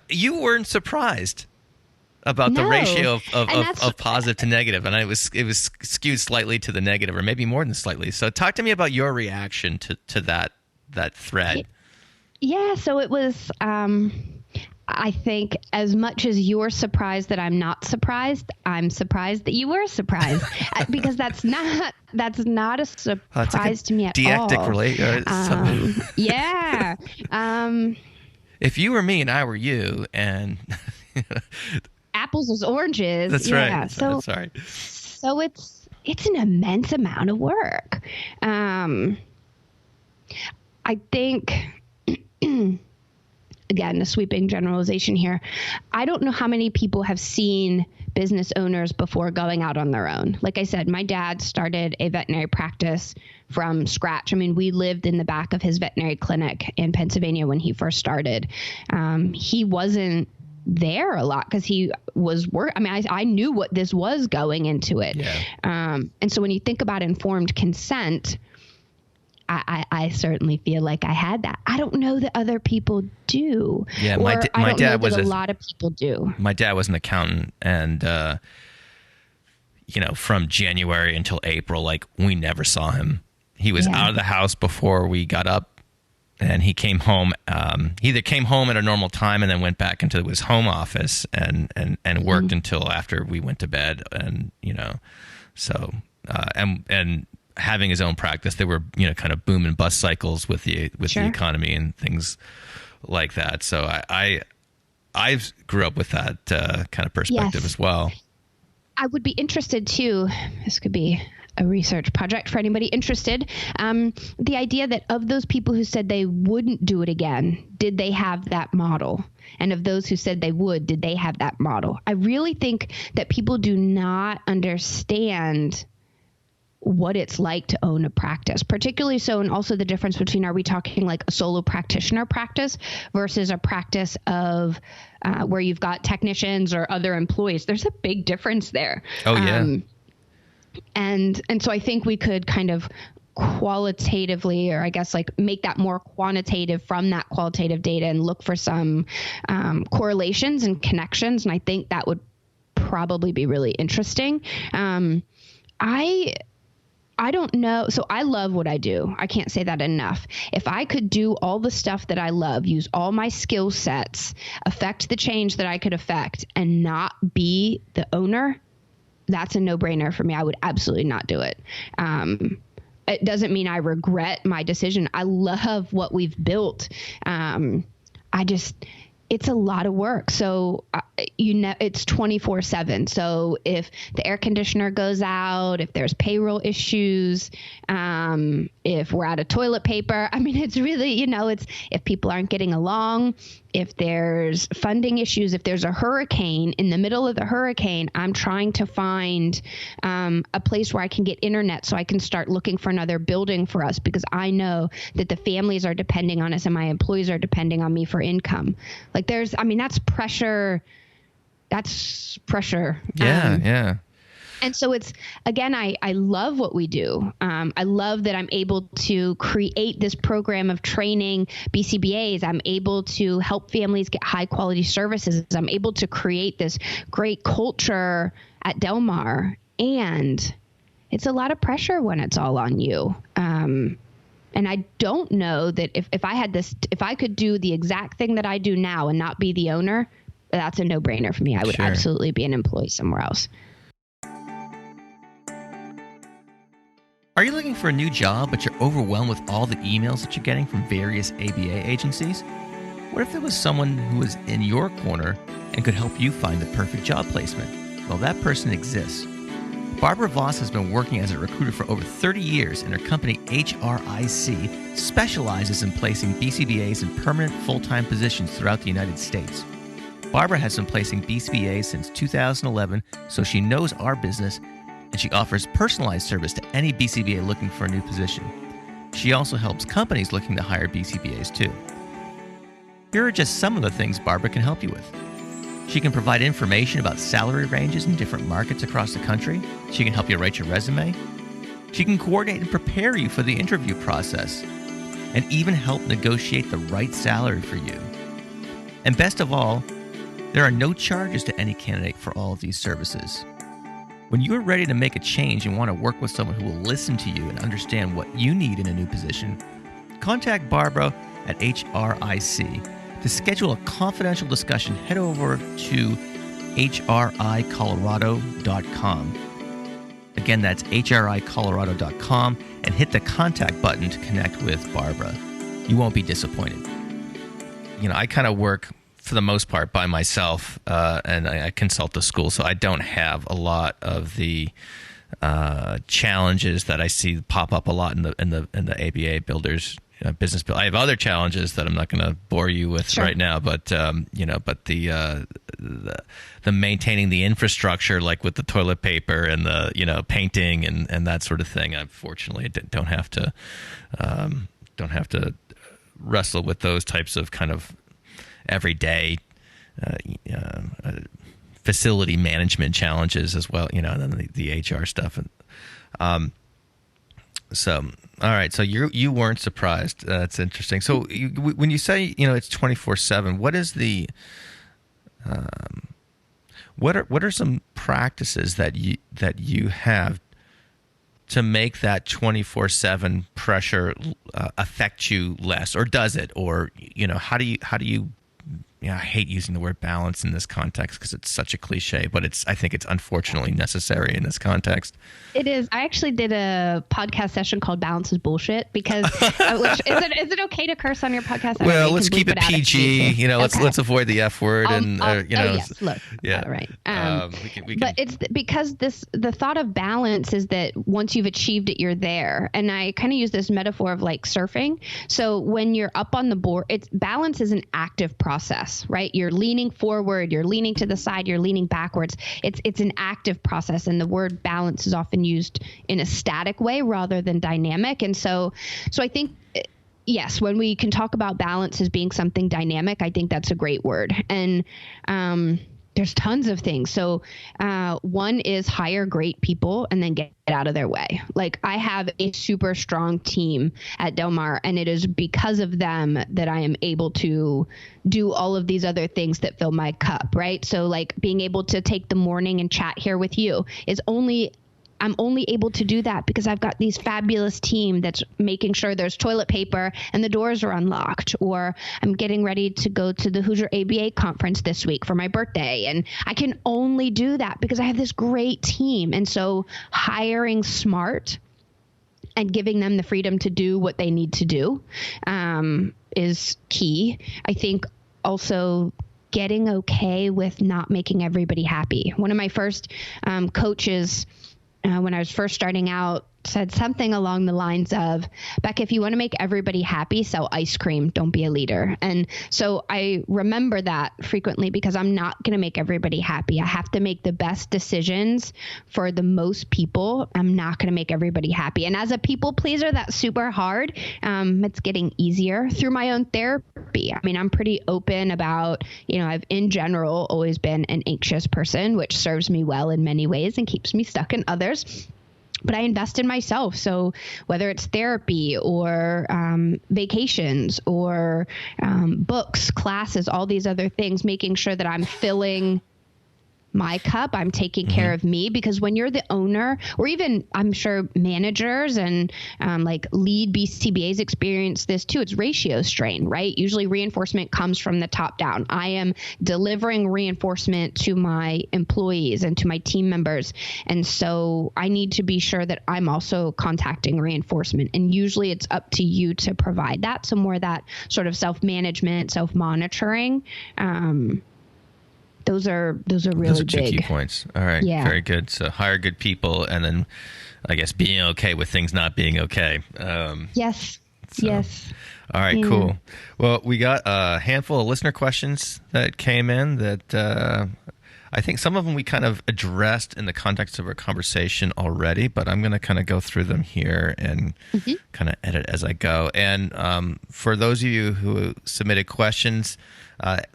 you weren't surprised about the ratio of positive to negative, and it was skewed slightly to the negative, or maybe more than slightly. So talk to me about your reaction to that thread. Yeah, so it was I think as much as you're surprised that I'm not surprised, I'm surprised that you were surprised because that's not a surprise to me at all. Yeah. If you were me and I were you, and apples is oranges. That's right. So it's an immense amount of work. I think. Again, a sweeping generalization here. I don't know how many people have seen business owners before going out on their own. Like I said, my dad started a veterinary practice from scratch. I mean, we lived in the back of his veterinary clinic in Pennsylvania when he first started. He wasn't there a lot because he was I knew what this was going into it. Yeah. And so when you think about informed consent, I certainly feel like I had that. I don't know that other people do. Yeah, my dad was a lot of people do. My dad was an accountant, and from January until April, like we never saw him. He was out of the house before we got up, and he came home. He either came home at a normal time and then went back into his home office and worked until after we went to bed, and and having his own practice, there were kind of boom and bust cycles with the economy and things like that. So I grew up with that kind of perspective as well. I would be interested too. This could be a research project for anybody interested. The idea that of those people who said they wouldn't do it again, did they have that model? And of those who said they would, did they have that model? I really think that people do not understand what it's like to own a practice, particularly so, and also the difference between, are we talking like a solo practitioner practice versus a practice of where you've got technicians or other employees? There's a big difference there. Oh, yeah. And so I think we could kind of qualitatively, or I guess like make that more quantitative from that qualitative data and look for some correlations and connections. And I think that would probably be really interesting. I don't know. So I love what I do. I can't say that enough. If I could do all the stuff that I love, use all my skill sets, affect the change that I could affect, and not be the owner, that's a no-brainer for me. I would absolutely not do it. It doesn't mean I regret my decision. I love what we've built. It's a lot of work. So, it's 24/7. So if the air conditioner goes out, if there's payroll issues, if we're out of toilet paper, I mean, it's really, it's if people aren't getting along, if there's funding issues, if there's a hurricane, in the middle of the hurricane, I'm trying to find a place where I can get internet so I can start looking for another building for us, because I know that the families are depending on us and my employees are depending on me for income. Like that's pressure. That's pressure. Yeah. Yeah. And so it's, again, I love what we do. I love that I'm able to create this program of training BCBAs. I'm able to help families get high quality services. I'm able to create this great culture at Delmar. And it's a lot of pressure when it's all on you. And I don't know that if I could do the exact thing that I do now and not be the owner, that's a no-brainer for me. I would absolutely be an employee somewhere else. Are you looking for a new job, but you're overwhelmed with all the emails that you're getting from various ABA agencies? What if there was someone who was in your corner and could help you find the perfect job placement? Well, that person exists. Barbara Voss has been working as a recruiter for over 30 years, and her company, HRIC, specializes in placing BCBAs in permanent full-time positions throughout the United States. Barbara has been placing BCBAs since 2011, so she knows our business, and she offers personalized service to any BCBA looking for a new position. She also helps companies looking to hire BCBAs too. Here are just some of the things Barbara can help you with. She can provide information about salary ranges in different markets across the country. She can help you write your resume. She can coordinate and prepare you for the interview process, and even help negotiate the right salary for you. And best of all, there are no charges to any candidate for all of these services. When you're ready to make a change and want to work with someone who will listen to you and understand what you need in a new position, contact Barbara at HRIC. To schedule a confidential discussion, head over to hricolorado.com. Again, that's hricolorado.com, and hit the contact button to connect with Barbara. You won't be disappointed. You know, I kind of work for the most part by myself, and I consult the school, so I don't have a lot of the challenges that I see pop up a lot in the ABA builders. Business bill. I have other challenges that I'm not going to bore you with right now, but the maintaining the infrastructure, like with the toilet paper and the painting and that sort of thing. I fortunately don't have to wrestle with those types of kind of everyday facility management challenges as well. And then the HR stuff and. So, all right. So you weren't surprised. That's interesting. So when you say it's 24/7, what is the what are some practices that you have to make that 24/7 pressure affect you less, or does it? Or how do you I hate using the word balance in this context because it's such a cliche, but I think it's unfortunately necessary in this context. It is. I actually did a podcast session called "Balance is Bullshit" because is it okay to curse on your podcast? Well, let's keep it PG. Let's avoid the F word yes, look. Yeah. All right. We can. But it's because the thought of balance is that once you've achieved it, you're there. And I kind of use this metaphor of like surfing. So when you're up on the board, balance is an active process, right? You're leaning forward, you're leaning to the side, you're leaning backwards. It's an active process, and the word balance is often used in a static way rather than dynamic. And so I think, yes, when we can talk about balance as being something dynamic, I think that's a great word. And there's tons of things. So one is hire great people and then get out of their way. Like, I have a super strong team at Delmar, and it is because of them that I am able to do all of these other things that fill my cup, right? So like being able to take the morning and chat here with you I'm only able to do that because I've got these fabulous team that's making sure there's toilet paper and the doors are unlocked, or I'm getting ready to go to the Hoosier ABA conference this week for my birthday. And I can only do that because I have this great team. And so hiring smart and giving them the freedom to do what they need to do is key. I think also getting okay with not making everybody happy. One of my first coaches, when I was first starting out, said something along the lines of, Becca, if you want to make everybody happy, sell ice cream. Don't be a leader. And so I remember that frequently because I'm not going to make everybody happy. I have to make the best decisions for the most people. I'm not going to make everybody happy. And as a people pleaser, that's super hard. It's getting easier through my own therapy. I mean, I'm pretty open about, I've in general always been an anxious person, which serves me well in many ways and keeps me stuck in others. But I invest in myself. So whether it's therapy or vacations or books, classes, all these other things, making sure that I'm filling my cup. I'm taking care of me, because when you're the owner, or even I'm sure managers and like lead BCBAs experience this too. It's ratio strain, right? Usually reinforcement comes from the top down. I am delivering reinforcement to my employees and to my team members. And so I need to be sure that I'm also contacting reinforcement. And usually it's up to you to provide that. So more that sort of self-management, self-monitoring. Those are really Those are two big key points. All right. Yeah. Very good. So hire good people, and then I guess being okay with things not being okay. Yes. So, yes. All right, Yeah. cool. Well, we got a handful of listener questions that came in that I think some of them we kind of addressed in the context of our conversation already, but I'm going to kind of go through them here and kind of edit as I go. And for those of you who submitted questions,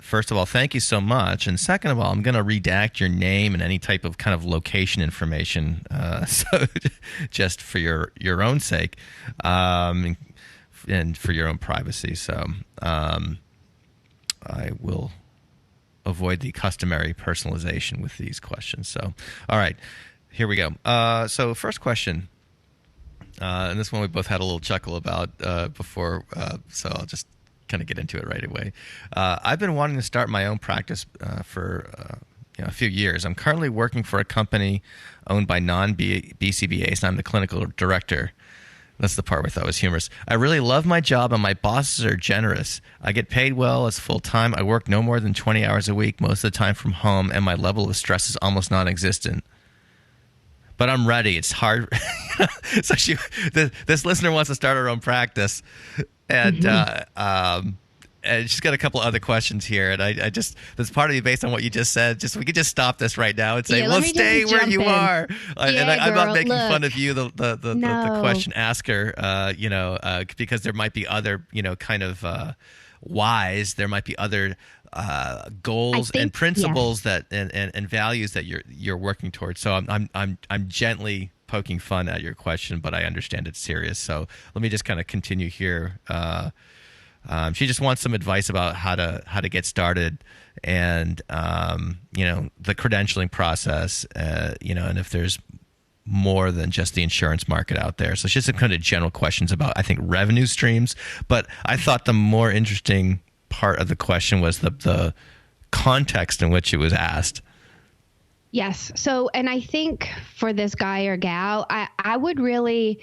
first of all, thank you so much. And second of all, I'm going to redact your name and any type of kind of location information, so just for your own sake. And for your own privacy. So I will avoid the customary personalization with these questions. So, all right, here we go. So first question, and this one we both had a little chuckle about before, so I'll just kind of get into it right away. I've been wanting to start my own practice for a few years. I'm currently working for a company owned by non-BCBAs, and I'm the clinical director. That's the part where I thought was humorous. I really love my job, and my bosses are generous. I get paid well as full-time. I work no more than 20 hours a week, most of the time from home, and my level of stress is almost non-existent. But I'm ready. It's hard. So this listener wants to start her own practice, and and she's got a couple other questions here, and I just, there's part of me based on what you just said. We could just stop this right now and say, well, stay where you are. I'm not making fun of you, the question asker, because there might be other, kind of whys. There might be other goals and principles that and values that you're working towards. So I'm gently poking fun at your question, but I understand it's serious. So let me just kind of continue here. She just wants some advice about how to get started, and the credentialing process, and if there's more than just the insurance market out there. So it's just some kind of general questions about, I think, revenue streams. But I thought the more interesting part of the question was the context in which it was asked. Yes. So, and I think for this guy or gal, I would really,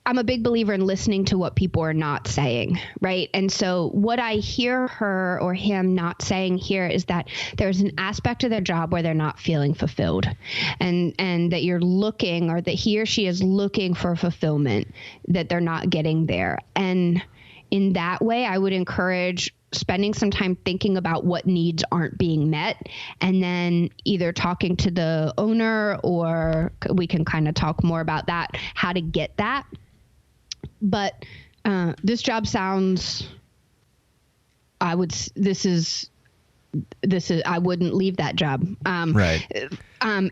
I'm a big believer in listening to what people are not saying, right? And so what I hear her or him not saying here is that there's an aspect of their job where they're not feeling fulfilled, and that you're looking, or that he or she is looking for fulfillment, that they're not getting there. And in that way, I would encourage spending some time thinking about what needs aren't being met, and then either talking to the owner, or we can kind of talk more about that, how to get that. But this job sounds, I wouldn't leave that job. Right.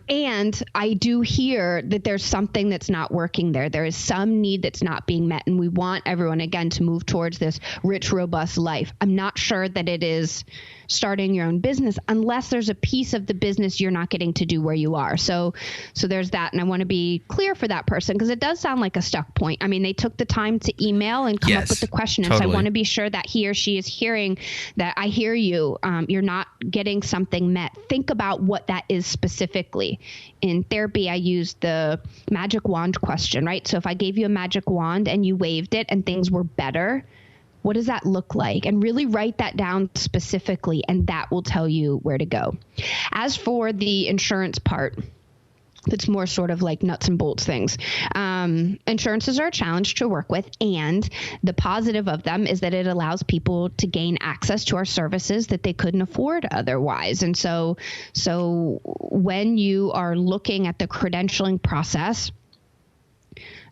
And I do hear that there's something that's not working there. There is some need that's not being met. And we want everyone, again, to move towards this rich, robust life. I'm not sure that it is starting your own business unless there's a piece of the business you're not getting to do where you are. So there's that. And I want to be clear for that person, because it does sound like a stuck point. I mean, they took the time to email and come up with the question. And so I want to be sure that he or she is hearing that I hear you. You're not getting something met. Think about what that is specifically. In therapy, I use the magic wand question, right? So if I gave you a magic wand and you waved it and things were better, what does that look like? And really write that down specifically, and that will tell you where to go. As for the insurance part, that's more sort of like nuts and bolts things. Insurances are a challenge to work with, and the positive of them is that it allows people to gain access to our services that they couldn't afford otherwise. And so when you are looking at the credentialing process,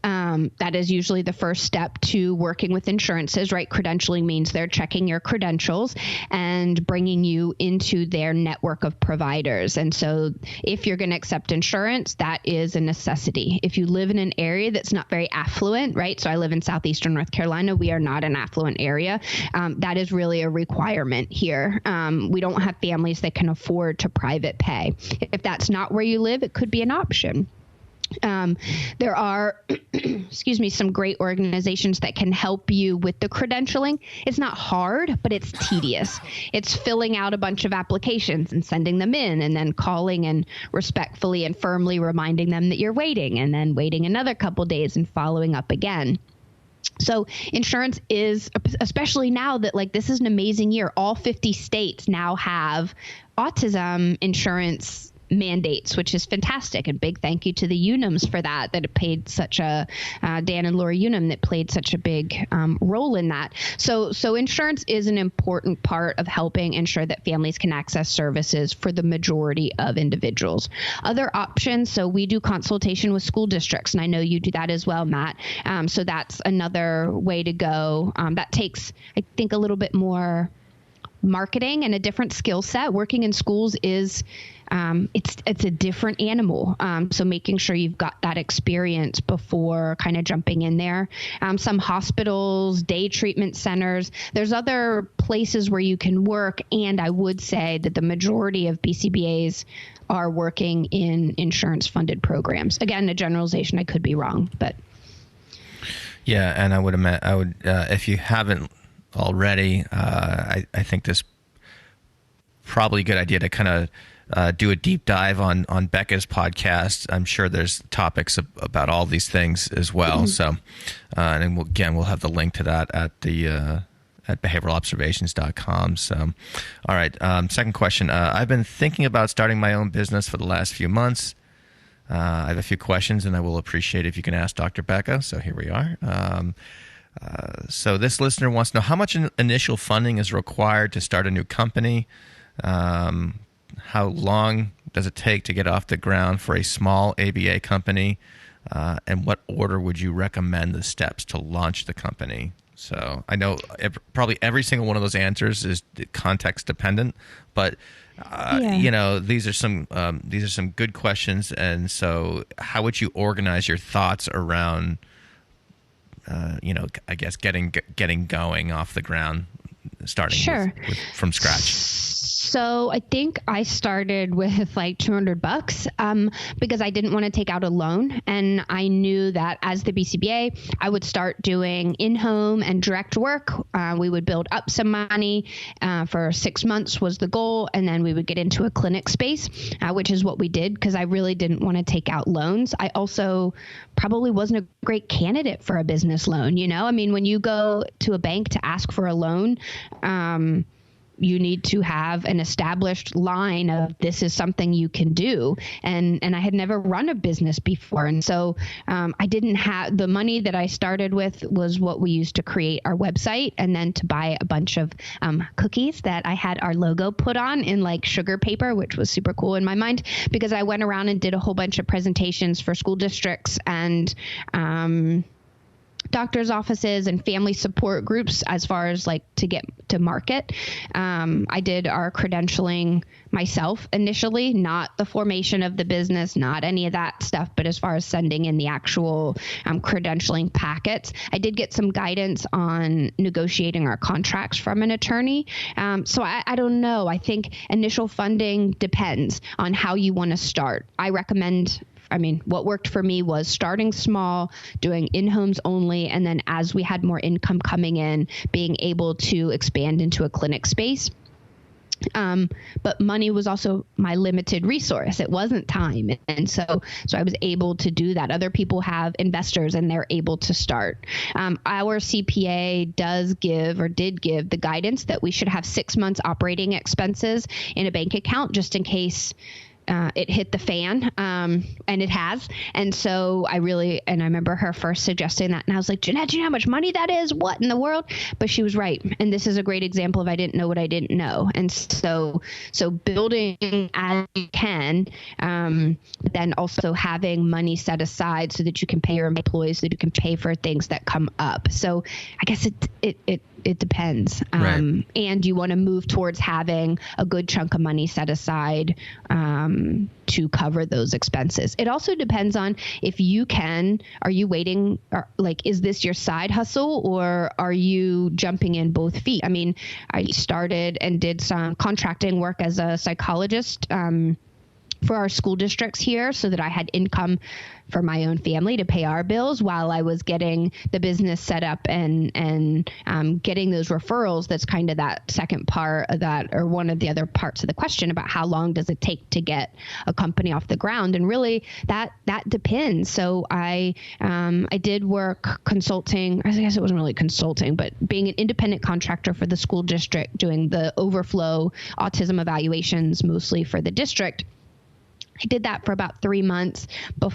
That is usually the first step to working with insurances, right? Credentialing means they're checking your credentials and bringing you into their network of providers. And so if you're going to accept insurance, that is a necessity. If you live in an area that's not very affluent, right? So I live in southeastern North Carolina. We are not an affluent area. That is really a requirement here. We don't have families that can afford to private pay. If that's not where you live, it could be an option. There are, some great organizations that can help you with the credentialing. It's not hard, but it's tedious. It's filling out a bunch of applications and sending them in, and then calling and respectfully and firmly reminding them that you're waiting, and then waiting another couple days and following up again. So insurance is, especially now that this is an amazing year, all 50 states now have autism insurance mandates, which is fantastic. And big thank you to the Unums for that it played such a, Dan and Laura Unum, that played such a big role in that. So insurance is an important part of helping ensure that families can access services for the majority of individuals. Other options, so we do consultation with school districts, and I know you do that as well, Matt. So that's another way to go. That takes, I think, a little bit more marketing and a different skill set. Working in schools is it's a different animal. So making sure you've got that experience before kind of jumping in there. Some hospitals, day treatment centers, there's other places where you can work. And I would say that the majority of BCBAs are working in insurance funded programs. Again, a generalization, I could be wrong, but. Yeah. And I would if you haven't already, I think this probably a good idea to kind of do a deep dive on Becca's podcast. I'm sure there's topics about all these things as well. Mm-hmm. So, and we'll have the link to that at behavioralobservations.com. So, all right. Second question. I've been thinking about starting my own business for the last few months. I have a few questions, and I will appreciate if you can ask Dr. Becca. So here we are. So this listener wants to know how much initial funding is required to start a new company. How long does it take to get off the ground for a small ABA company? And what order would you recommend the steps to launch the company? So I know probably every single one of those answers is context dependent, but these are some good questions. And so how would you organize your thoughts around I guess getting going off the ground, starting from scratch? So I think I started with $200 because I didn't want to take out a loan. And I knew that as the BCBA, I would start doing in-home and direct work. We would build up some money for 6 months was the goal. And then we would get into a clinic space, which is what we did because I really didn't want to take out loans. I also probably wasn't a great candidate for a business loan. I mean, when you go to a bank to ask for a loan, you need to have an established line of this is something you can do. And I had never run a business before. And so I didn't have the money that I started with was what we used to create our website and then to buy a bunch of cookies that I had our logo put on in sugar paper, which was super cool in my mind because I went around and did a whole bunch of presentations for school districts and doctors' offices and family support groups as far as to get to market. I did our credentialing myself initially, not the formation of the business, not any of that stuff, but as far as sending in the actual credentialing packets. I did get some guidance on negotiating our contracts from an attorney. So I don't know. I think initial funding depends on how you want to start. What worked for me was starting small, doing in-homes only, and then as we had more income coming in, being able to expand into a clinic space. But money was also my limited resource. It wasn't time. And so I was able to do that. Other people have investors and they're able to start. Our CPA did give the guidance that we should have 6 months operating expenses in a bank account just in case it hit the fan, and it has. And so I remember her first suggesting that, and I was like, Jeanette, do you know how much money that is? What in the world? But she was right. And this is a great example of I didn't know what I didn't know. And so building as you can, but then also having money set aside so that you can pay your employees, so that you can pay for things that come up. So I guess it depends. Right. And you want to move towards having a good chunk of money set aside to cover those expenses. It also depends on if you are you waiting, or like, is this your side hustle, or are you jumping in both feet? I mean, I started and did some contracting work as a psychologist for our school districts here so that I had income for my own family to pay our bills while I was getting the business set up and getting those referrals. That's kind of that second part of that, or one of the other parts of the question about how long does it take to get a company off the ground. And really that depends. So I did work consulting. I guess it wasn't really consulting, but being an independent contractor for the school district, doing the overflow autism evaluations mostly for the district. I did that for about 3 months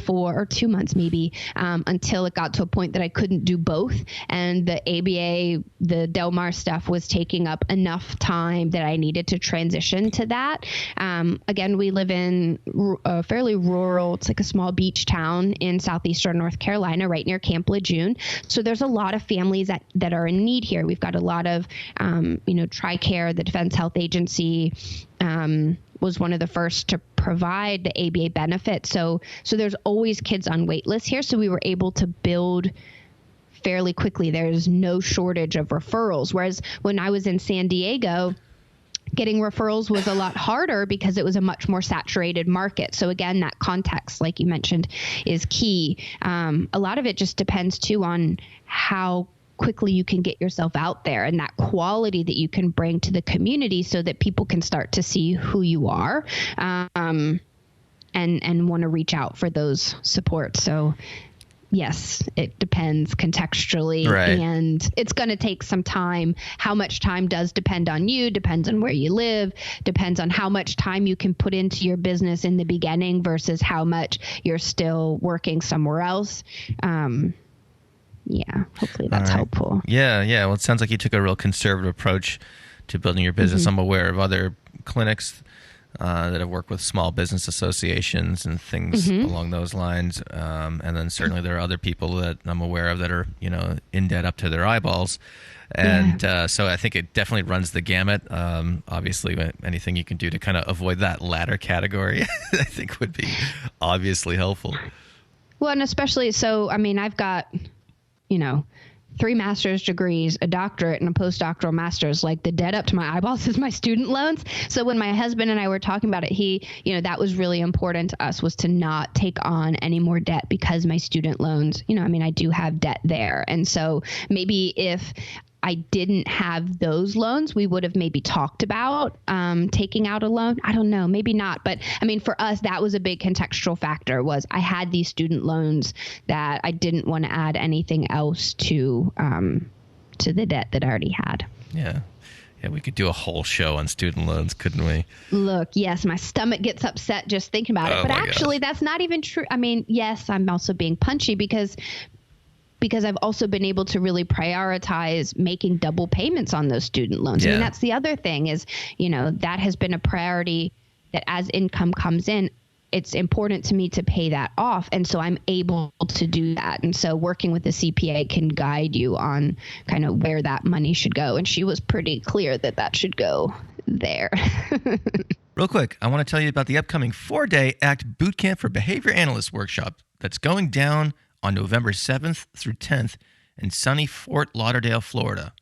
or 2 months maybe, until it got to a point that I couldn't do both. And the ABA, the Delmar stuff was taking up enough time that I needed to transition to that. Again, we live in a fairly rural, it's like a small beach town in southeastern North Carolina, right near Camp Lejeune. So there's a lot of families that are in need here. We've got a lot of, TRICARE, the Defense Health Agency, was one of the first to provide the ABA benefit. So there's always kids on wait lists here. So we were able to build fairly quickly. There's no shortage of referrals. Whereas when I was in San Diego, getting referrals was a lot harder because it was a much more saturated market. So again, that context, like you mentioned, is key. A lot of it just depends too on how quickly you can get yourself out there and that quality that you can bring to the community so that people can start to see who you are, and want to reach out for those supports. So yes, it depends contextually, right. And it's going to take some time. How much time does depend on you, depends on where you live, depends on how much time you can put into your business in the beginning versus how much you're still working somewhere else. Yeah, hopefully that's helpful. Yeah. Well, it sounds like you took a real conservative approach to building your business. Mm-hmm. I'm aware of other clinics that have worked with small business associations and things along those lines. And then certainly there are other people that I'm aware of that are, in debt up to their eyeballs. And so I think it definitely runs the gamut. Obviously, anything you can do to kind of avoid that latter category, I think would be obviously helpful. Well, and especially, so, I mean, I've got 3 master's degrees, a doctorate, and a postdoctoral master's. Like, the debt up to my eyeballs is my student loans. So when my husband and I were talking about it, that was really important to us, was to not take on any more debt because my student loans, I do have debt there. And so maybe if I didn't have those loans, we would have maybe talked about taking out a loan. I don't know, maybe not. But for us, that was a big contextual factor, was I had these student loans that I didn't want to add anything else to the debt that I already had. Yeah, we could do a whole show on student loans, couldn't we? Look, yes, my stomach gets upset just thinking about it. But actually, that's not even true. Yes, I'm also being punchy because I've also been able to really prioritize making double payments on those student loans. Yeah. That's the other thing is, that has been a priority, that as income comes in, it's important to me to pay that off. And so I'm able to do that. And so working with the CPA can guide you on kind of where that money should go. And she was pretty clear that should go there. Real quick, I want to tell you about the upcoming 4-day ACT Bootcamp for Behavior Analysts workshop that's going down on November 7th through 10th in sunny Fort Lauderdale, Florida.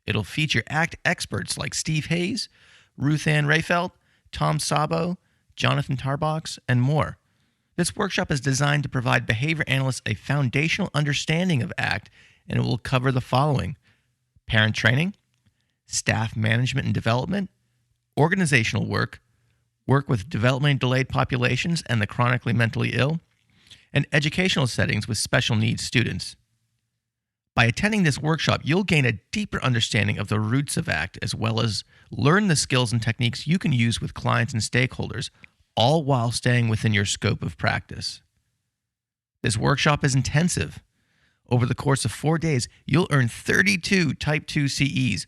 It'll feature ACT experts like Steve Hayes, Ruth Ann Rayfelt, Tom Sabo, Jonathan Tarbox, and more. This workshop is designed to provide behavior analysts a foundational understanding of ACT, and it will cover the following: parent training, staff management and development, organizational work with developmentally delayed populations and the chronically mentally ill, and educational settings with special needs students. By attending this workshop, you'll gain a deeper understanding of the roots of ACT, as well as learn the skills and techniques you can use with clients and stakeholders, all while staying within your scope of practice. This workshop is intensive. Over the course of 4 days, you'll earn 32 Type 2 CEs,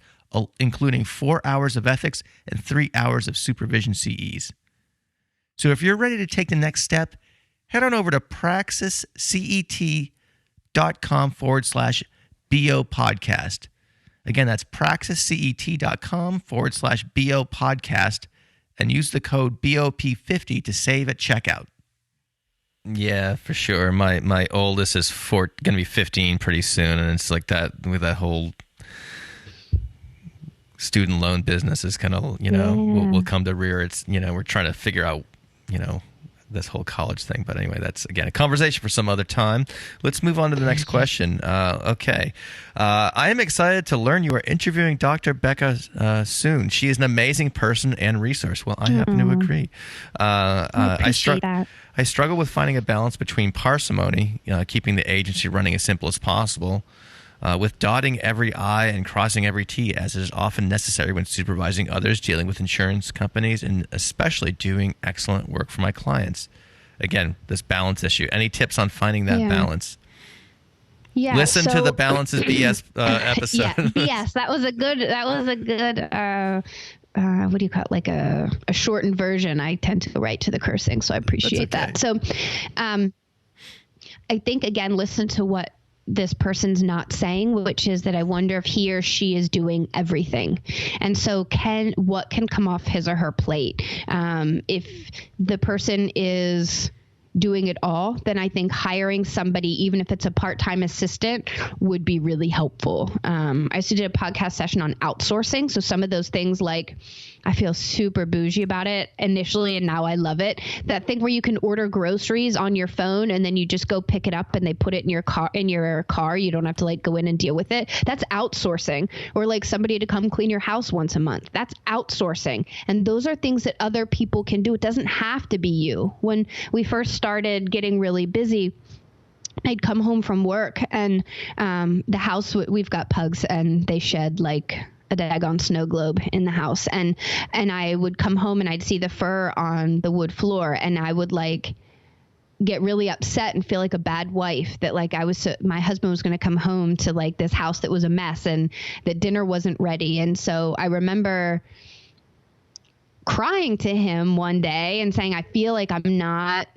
including 4 hours of ethics and 3 hours of supervision CEs. So if you're ready to take the next step, head on over to praxiscet.com/BO podcast. Again, that's praxiscet.com/BO podcast and use the code BOP50 to save at checkout. Yeah, for sure. My oldest is going to be 15 pretty soon, and it's like that with that whole student loan business is kind of, will come to rear. It's, we're trying to figure out, this whole college thing. But anyway, that's, again, a conversation for some other time. Let's move on to the next question. Okay. I am excited to learn you are interviewing Dr. Becca soon. She is an amazing person and resource. Well, I happen to agree. I appreciate that. I struggle with finding a balance between parsimony, keeping the agency running as simple as possible, with dotting every I and crossing every T, as is often necessary when supervising others, dealing with insurance companies, and especially doing excellent work for my clients. Again, this balance issue. Any tips on finding that balance? Yeah. Listen to the Balance is BS episode. Yes, that was a good. What do you call it? Like a shortened version. I tend to go right to the cursing, so I appreciate that. So, I think, again, listen to what this person's not saying, which is that I wonder if he or she is doing everything. And so what can come off his or her plate? If the person is doing it all, then I think hiring somebody, even if it's a part-time assistant, would be really helpful. I also did a podcast session on outsourcing. So some of those things, like, I feel super bougie about it initially, and now I love it. That thing where you can order groceries on your phone and then you just go pick it up and they put it in your car. You don't have to go in and deal with it. That's outsourcing. Or somebody to come clean your house once a month. That's outsourcing. And those are things that other people can do. It doesn't have to be you. When we first started getting really busy, I'd come home from work and the house, we've got pugs and they shed a daggone snow globe in the house. And I would come home and I'd see the fur on the wood floor, and I would get really upset and feel like a bad wife that my husband was going to come home to this house that was a mess and that dinner wasn't ready. And so I remember crying to him one day and saying, I feel like I'm not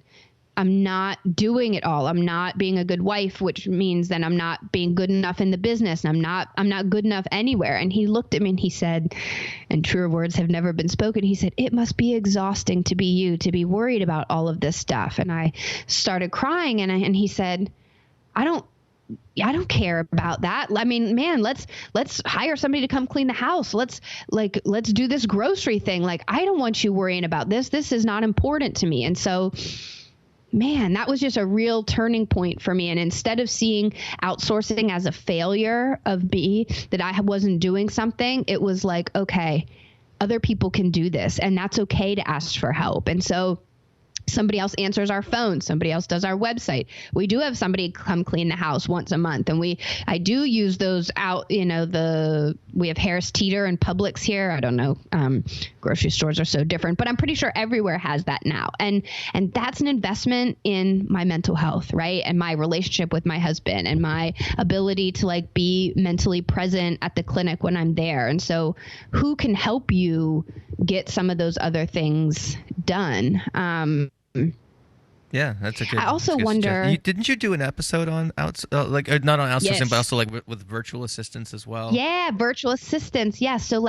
doing it all. I'm not being a good wife, which means then I'm not being good enough in the business, and I'm not good enough anywhere. And he looked at me and he said, and truer words have never been spoken, he said, it must be exhausting to be you, to be worried about all of this stuff. And I started crying, and he said, I don't care about that. I mean, man, let's hire somebody to come clean the house. Let's do this grocery thing. I don't want you worrying about this. This is not important to me. And so, man, that was just a real turning point for me. And instead of seeing outsourcing as a failure of me, that I wasn't doing something, it was okay, other people can do this, and that's okay to ask for help. And so somebody else answers our phone. Somebody else does our website. We do have somebody come clean the house once a month. And I do use those out, we have Harris Teeter and Publix here. I don't know. Grocery stores are so different, but I'm pretty sure everywhere has that now. And that's an investment in my mental health, right? And my relationship with my husband and my ability to be mentally present at the clinic when I'm there. And so who can help you get some of those other things done? Yeah, that's a good. I also wonder. Didn't you do an episode on not on outsourcing, Yes. but also with virtual assistants as well? Yeah, virtual assistants. Yeah, so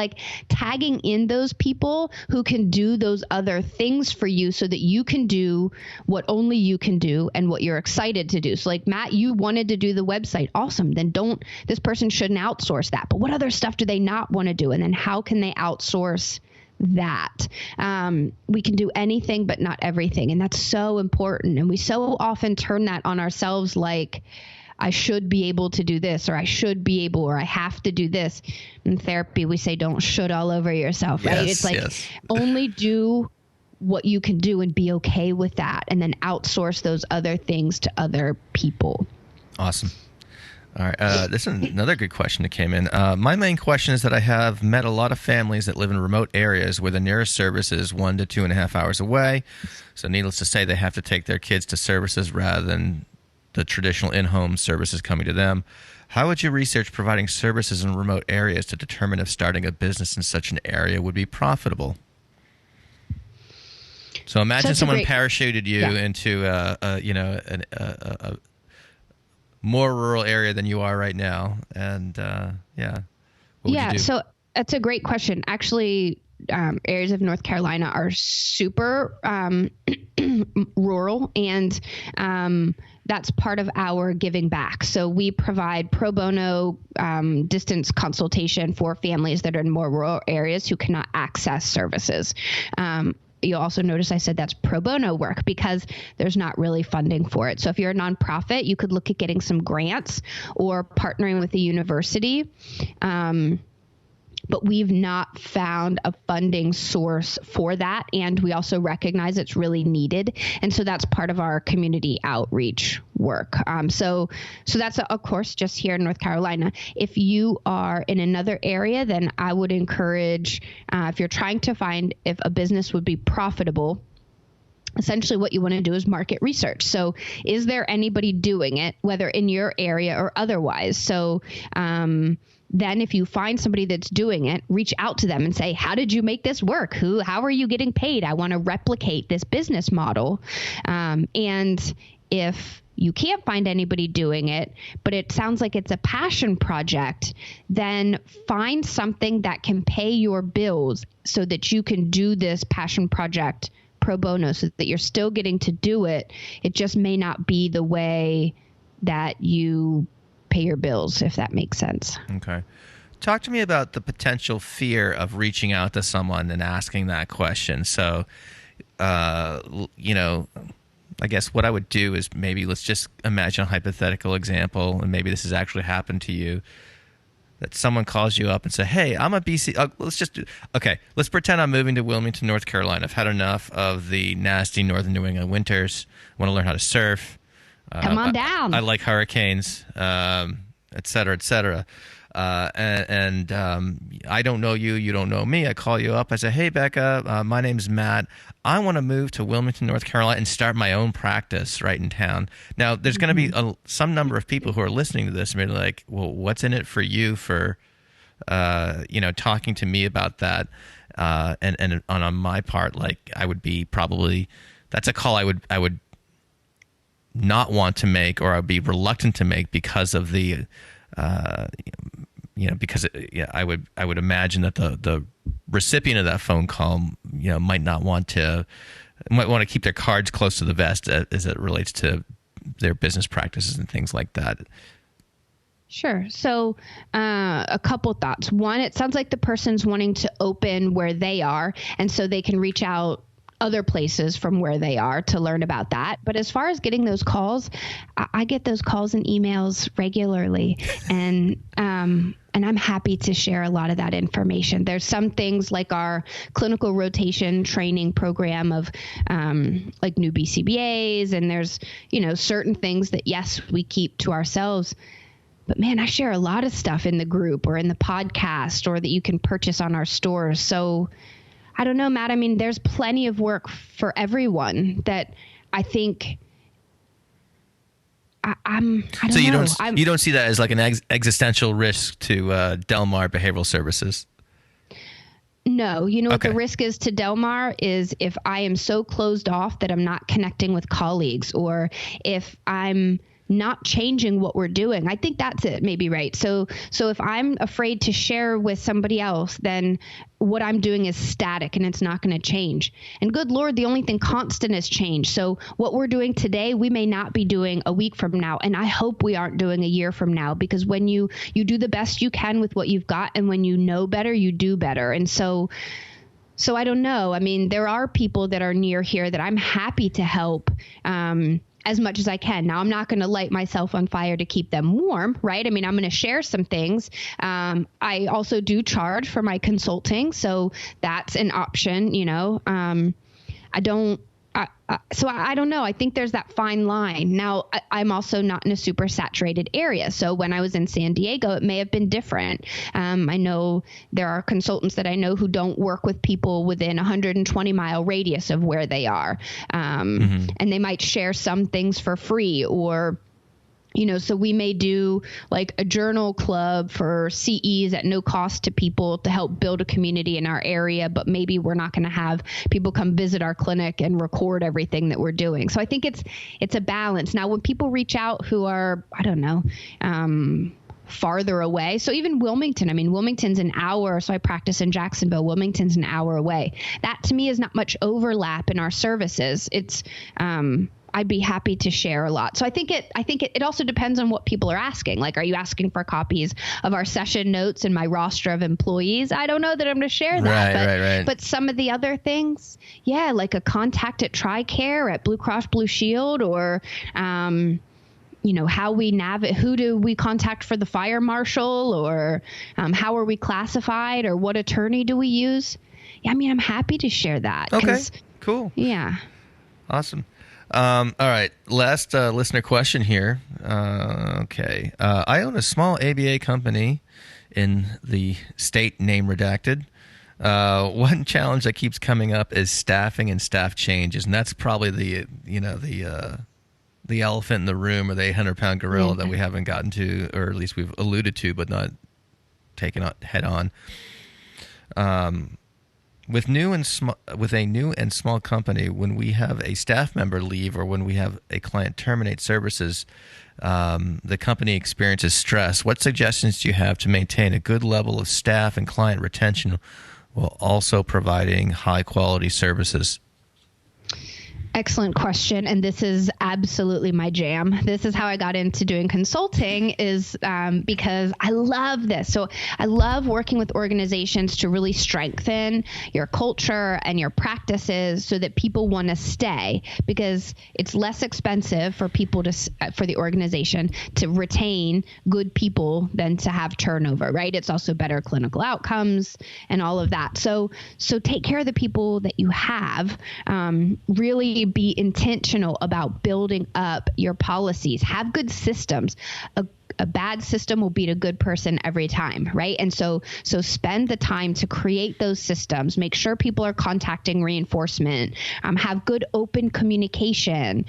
tagging in those people who can do those other things for you, so that you can do what only you can do and what you're excited to do. So Matt, you wanted to do the website. Awesome. Then this person shouldn't outsource that. But what other stuff do they not want to do? And then how can they outsource that? We can do anything but not everything, and that's so important. And we so often turn that on ourselves, I should be able to do this, or I should be able, or I have to do this. In therapy, we say don't should all over yourself, right? It's only do what you can do and be okay with that, and then outsource those other things to other people. Awesome. All right. This is another good question that came in. My main question is that I have met a lot of families that live in remote areas where the nearest service is 1 to 2.5 hours away. So needless to say, they have to take their kids to services rather than the traditional in-home services coming to them. How would you research providing services in remote areas to determine if starting a business in such an area would be profitable? So imagine someone parachuted you into a more rural area than you are right now, and what would you do? So that's a great question. Actually, areas of North Carolina are super rural, and that's part of our giving back. So we provide pro bono distance consultation for families that are in more rural areas who cannot access services. You'll also notice I said that's pro bono work because there's not really funding for it. So if you're a nonprofit, you could look at getting some grants or partnering with a university. But we've not found a funding source for that. And we also recognize it's really needed. And so that's part of our community outreach work. So that's, of course, just here in North Carolina. If you are in another area, then I would encourage, if you're trying to find if a business would be profitable, essentially what you want to do is market research. So is there anybody doing it, whether in your area or otherwise? So, then if you find somebody that's doing it, reach out to them and say, how did you make this work? How are you getting paid? I want to replicate this business model. And if you can't find anybody doing it, but it sounds like it's a passion project, then find something that can pay your bills so that you can do this passion project pro bono so that you're still getting to do it. It just may not be the way that you pay your bills, if that makes sense. Okay. Talk to me about the potential fear of reaching out to someone and asking that question. So, I guess what I would do is maybe let's just imagine a hypothetical example, and maybe this has actually happened to you, that someone calls you up and say, hey, I'm a BC. Let's pretend I'm moving to Wilmington, North Carolina. I've had enough of the nasty northern New England winters. I want to learn how to surf. Come on down. I like hurricanes, et cetera, et cetera. And I don't know you. You don't know me. I call you up. I say, hey, Becca, my name's Matt. I want to move to Wilmington, North Carolina and start my own practice right in town. Now, there's going to be some number of people who are listening to this and be like, well, what's in it for you for, talking to me about that? And on my part, like I would be probably, that's a call I would not want to make, or I'd be reluctant to make because of the, I would imagine that the recipient of that phone call, might want to keep their cards close to the vest as it relates to their business practices and things like that. Sure. So a couple thoughts. One, it sounds like the person's wanting to open where they are, and so they can reach out other places from where they are to learn about that. But as far as getting those calls, I get those calls and emails regularly, and I'm happy to share a lot of that information. There's some things like our clinical rotation training program of like new BCBAs, and there's, certain things that, yes, we keep to ourselves. But man, I share a lot of stuff in the group or in the podcast or that you can purchase on our stores. So I don't know, Matt. I mean, there's plenty of work for everyone that I think I don't know. You don't see that as like an existential risk to Delmar Behavioral Services? No. You know what the risk is to Delmar is if I am so closed off that I'm not connecting with colleagues, or if I'm not changing what we're doing. I think that's it, maybe, right? So if I'm afraid to share with somebody else, then what I'm doing is static and it's not going to change. And good Lord, the only thing constant is change. So what we're doing today, we may not be doing a week from now. And I hope we aren't doing a year from now, because when you do the best you can with what you've got, and when you know better, you do better. And so I don't know. I mean, there are people that are near here that I'm happy to help, as much as I can. Now, I'm not going to light myself on fire to keep them warm, right? I mean, I'm going to share some things. I also do charge for my consulting, so that's an option. I don't So I don't know. I think there's that fine line. Now, I'm also not in a super saturated area. So when I was in San Diego, it may have been different. I know there are consultants that I know who don't work with people within 120-mile radius of where they are. And they might share some things for free, or so we may do like a journal club for CEs at no cost to people to help build a community in our area, but maybe we're not going to have people come visit our clinic and record everything that we're doing. So I think it's a balance. Now, when people reach out who are, I don't know, farther away. So even Wilmington, Wilmington's an hour. So I practice in Jacksonville. Wilmington's an hour away. That to me is not much overlap in our services. It's, I'd be happy to share a lot. So I think it also depends on what people are asking. Like, are you asking for copies of our session notes and my roster of employees? I don't know that I'm going to share that. Right. But some of the other things, like a contact at TRICARE, at Blue Cross Blue Shield, or, how we navigate, who do we contact for the fire marshal, or how are we classified, or what attorney do we use? Yeah, I'm happy to share that. Okay, cool. Yeah. Awesome. All right. Last listener question here. Okay. I own a small ABA company in the state name redacted. One challenge that keeps coming up is staffing and staff changes, and that's probably the elephant in the room, or the 800-pound gorilla that we haven't gotten to, or at least we've alluded to, but not taken head on. With a new and small company, when we have a staff member leave or when we have a client terminate services, the company experiences stress. What suggestions do you have to maintain a good level of staff and client retention while also providing high-quality services? Excellent question. And this is absolutely my jam. This is how I got into doing consulting, is because I love this. So I love working with organizations to really strengthen your culture and your practices so that people want to stay, because it's less expensive for people for the organization to retain good people than to have turnover, right? It's also better clinical outcomes and all of that. So take care of the people that you have. Really be intentional about building up your policies. Have good systems. A bad system will beat a good person every time, right? And so spend the time to create those systems. Make sure people are contacting reinforcement. Have good open communication.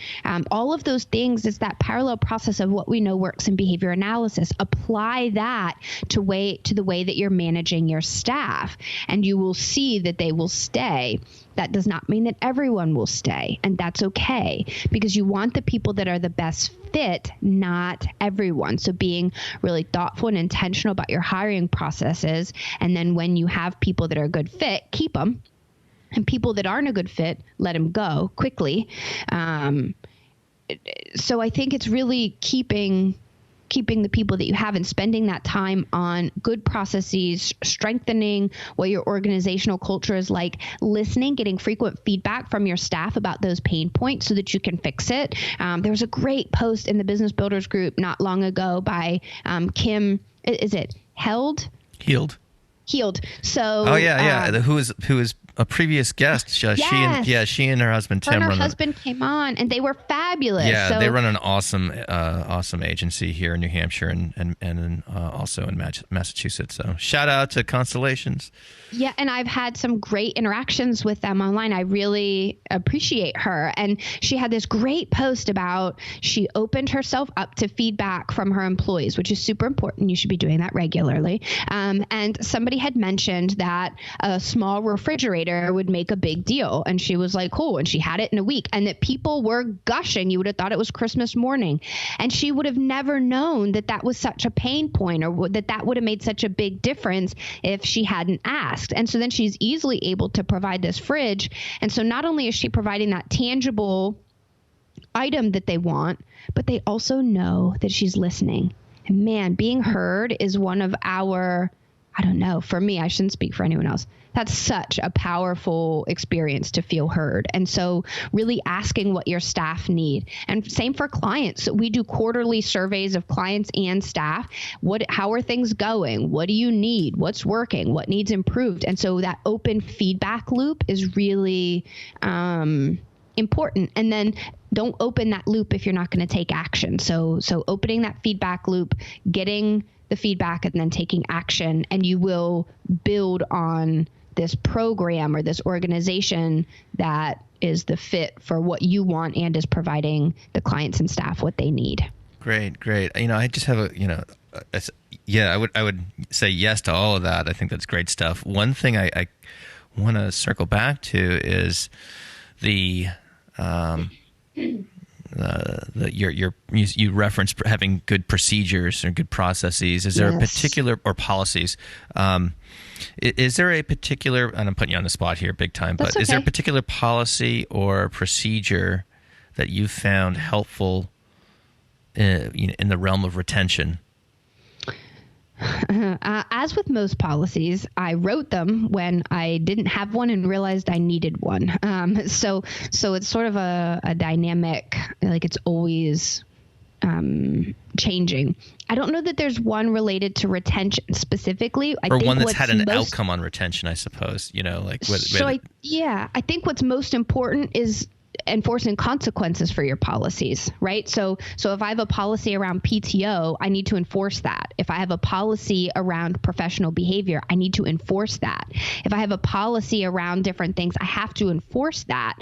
All of those things is that parallel process of what we know works in behavior analysis. Apply that to the way that you're managing your staff, and you will see that they will stay. That does not mean that everyone will stay, and that's okay, because you want the people that are the best fit, not everyone. So being really thoughtful and intentional about your hiring processes, and then when you have people that are a good fit, keep them, and people that aren't a good fit, let them go quickly. So I think it's really keeping the people that you have and spending that time on good processes, strengthening what your organizational culture is like, listening, getting frequent feedback from your staff about those pain points so that you can fix it. There was a great post in the Business Builders group not long ago by Kim. Is it Heald? So who is a previous guest. She and her husband Tim. Her husband came on, and they were fabulous. Yeah, so, they run an awesome agency here in New Hampshire and also in Massachusetts. So shout out to Constellations. Yeah, and I've had some great interactions with them online. I really appreciate her. And she had this great post about she opened herself up to feedback from her employees, which is super important. You should be doing that regularly. And somebody had mentioned that a small refrigerator would make a big deal. And she was like, cool. And she had it in a week, and that people were gushing. You would have thought it was Christmas morning. And she would have never known that that was such a pain point, or that would have made such a big difference if she hadn't asked. And so then she's easily able to provide this fridge. And so not only is she providing that tangible item that they want, but they also know that she's listening. And man, being heard is one of our, I don't know, for me, I shouldn't speak for anyone else. That's such a powerful experience to feel heard. And so really asking what your staff need. And same for clients. So we do quarterly surveys of clients and staff. How are things going? What do you need? What's working? What needs improved? And so that open feedback loop is really important. And then don't open that loop if you're not going to take action. So opening that feedback loop, getting the feedback, and then taking action, and you will build on this program or this organization that is the fit for what you want and is providing the clients and staff what they need. Great. I just have I would say yes to all of that. I think that's great stuff. One thing I want to circle back to is you referenced having good procedures or good processes. Is there a particular, or policies? Is there a particular, and I'm putting you on the spot here big time, but is there a particular policy or procedure that you found helpful in the realm of retention? As with most policies, I wrote them when I didn't have one and realized I needed one. So it's sort of a dynamic, like it's always changing. I don't know that there's one related to retention specifically. Or one that's had an outcome on retention, I suppose. I think what's most important is enforcing consequences for your policies, right? So if I have a policy around PTO, I need to enforce that. If I have a policy around professional behavior, I need to enforce that. If I have a policy around different things, I have to enforce that,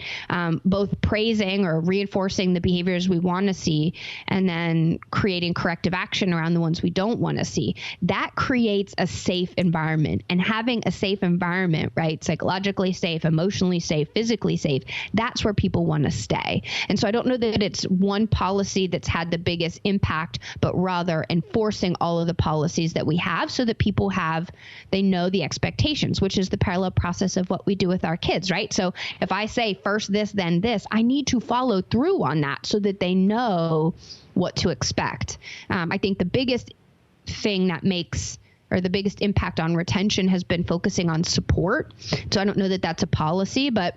both praising or reinforcing the behaviors we want to see, and then creating corrective action around the ones we don't want to see. That creates a safe environment, and having a safe environment, right? Psychologically safe, emotionally safe, physically safe, that's where people want to stay. And so I don't know that it's one policy that's had the biggest impact, but rather enforcing all of the policies that we have so that people they know the expectations, which is the parallel process of what we do with our kids, right? So if I say first this, then this, I need to follow through on that so that they know what to expect. I think the biggest thing that makes or the biggest impact on retention has been focusing on support. So I don't know that that's a policy, but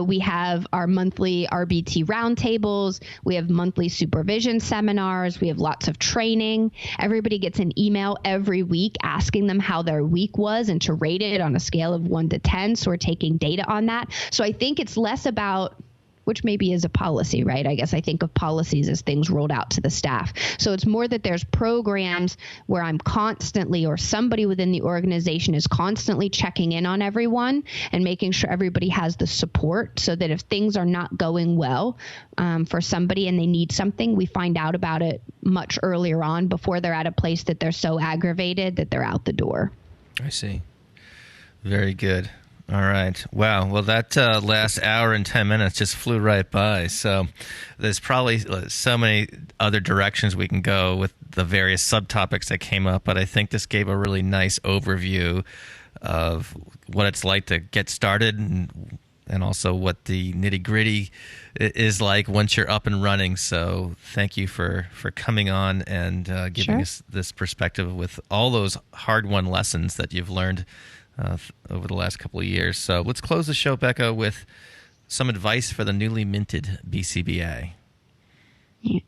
we have our monthly RBT roundtables. We have monthly supervision seminars. We have lots of training. Everybody gets an email every week asking them how their week was and to rate it on a scale of 1 to 10. So we're taking data on that. So I think it's less about, which maybe is a policy, right? I guess I think of policies as things rolled out to the staff. So it's more that there's programs where I'm constantly, or somebody within the organization is constantly checking in on everyone and making sure everybody has the support so that if things are not going well for somebody and they need something, we find out about it much earlier on before they're at a place that they're so aggravated that they're out the door. I see. Very good. All right. Wow. Well, that last hour and 10 minutes just flew right by. So there's probably so many other directions we can go with the various subtopics that came up, but I think this gave a really nice overview of what it's like to get started and also what the nitty-gritty is like once you're up and running. So thank you for coming on and giving us this perspective with all those hard-won lessons that you've learned over the last couple of years. So let's close the show, Becca, with some advice for the newly minted BCBA.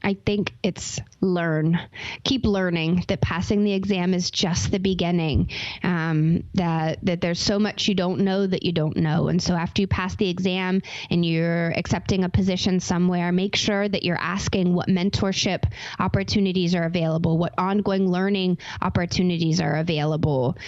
I think it's learn. Keep learning, that passing the exam is just the beginning, that there's so much you don't know that you don't know. And so after you pass the exam and you're accepting a position somewhere, make sure that you're asking what mentorship opportunities are available, what ongoing learning opportunities are available.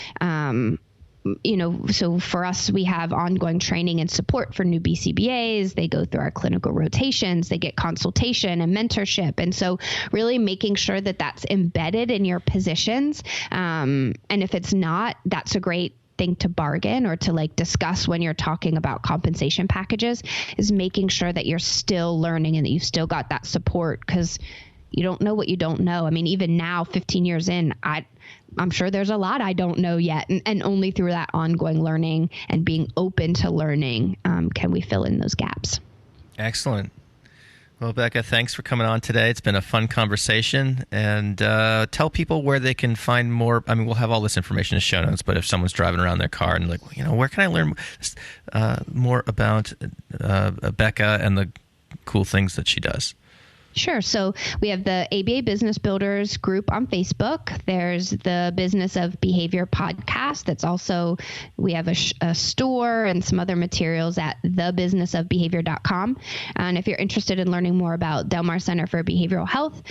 So for us, we have ongoing training and support for new BCBAs. They go through our clinical rotations, they get consultation and mentorship. And so really making sure that that's embedded in your positions. And if it's not, that's a great thing to bargain or to discuss when you're talking about compensation packages, is making sure that you're still learning and that you've still got that support, because you don't know what you don't know. I mean, even now, 15 years in, I'm sure there's a lot I don't know yet. And only through that ongoing learning and being open to learning can we fill in those gaps. Excellent. Well, Becca, thanks for coming on today. It's been a fun conversation. And tell people where they can find more. I mean, we'll have all this information in the show notes, but if someone's driving around their car and where can I learn more about Becca and the cool things that she does? Sure. So we have the ABA Business Builders group on Facebook. There's the Business of Behavior podcast. That's also, we have a store and some other materials at thebusinessofbehavior.com. And if you're interested in learning more about Delmar Center for Behavioral Health,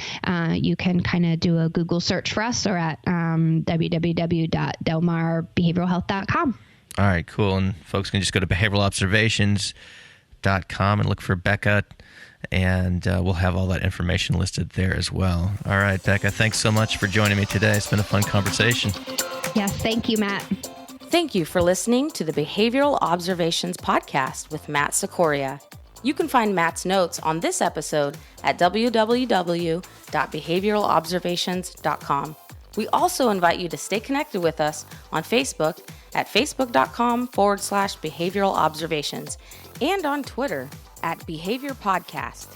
you can kind of do a Google search for us or at www.delmarbehavioralhealth.com. All right, cool. And folks can just go to behavioralobservations.com and look for Becca, and we'll have all that information listed there as well. All right, Becca, thanks so much for joining me today. It's been a fun conversation. Yes, thank you, Matt. Thank you for listening to the Behavioral Observations podcast with Matt Sikoria. You can find Matt's notes on this episode at www.behavioralobservations.com. We also invite you to stay connected with us on Facebook at facebook.com/behavioral observations and on Twitter at Behavior Podcast.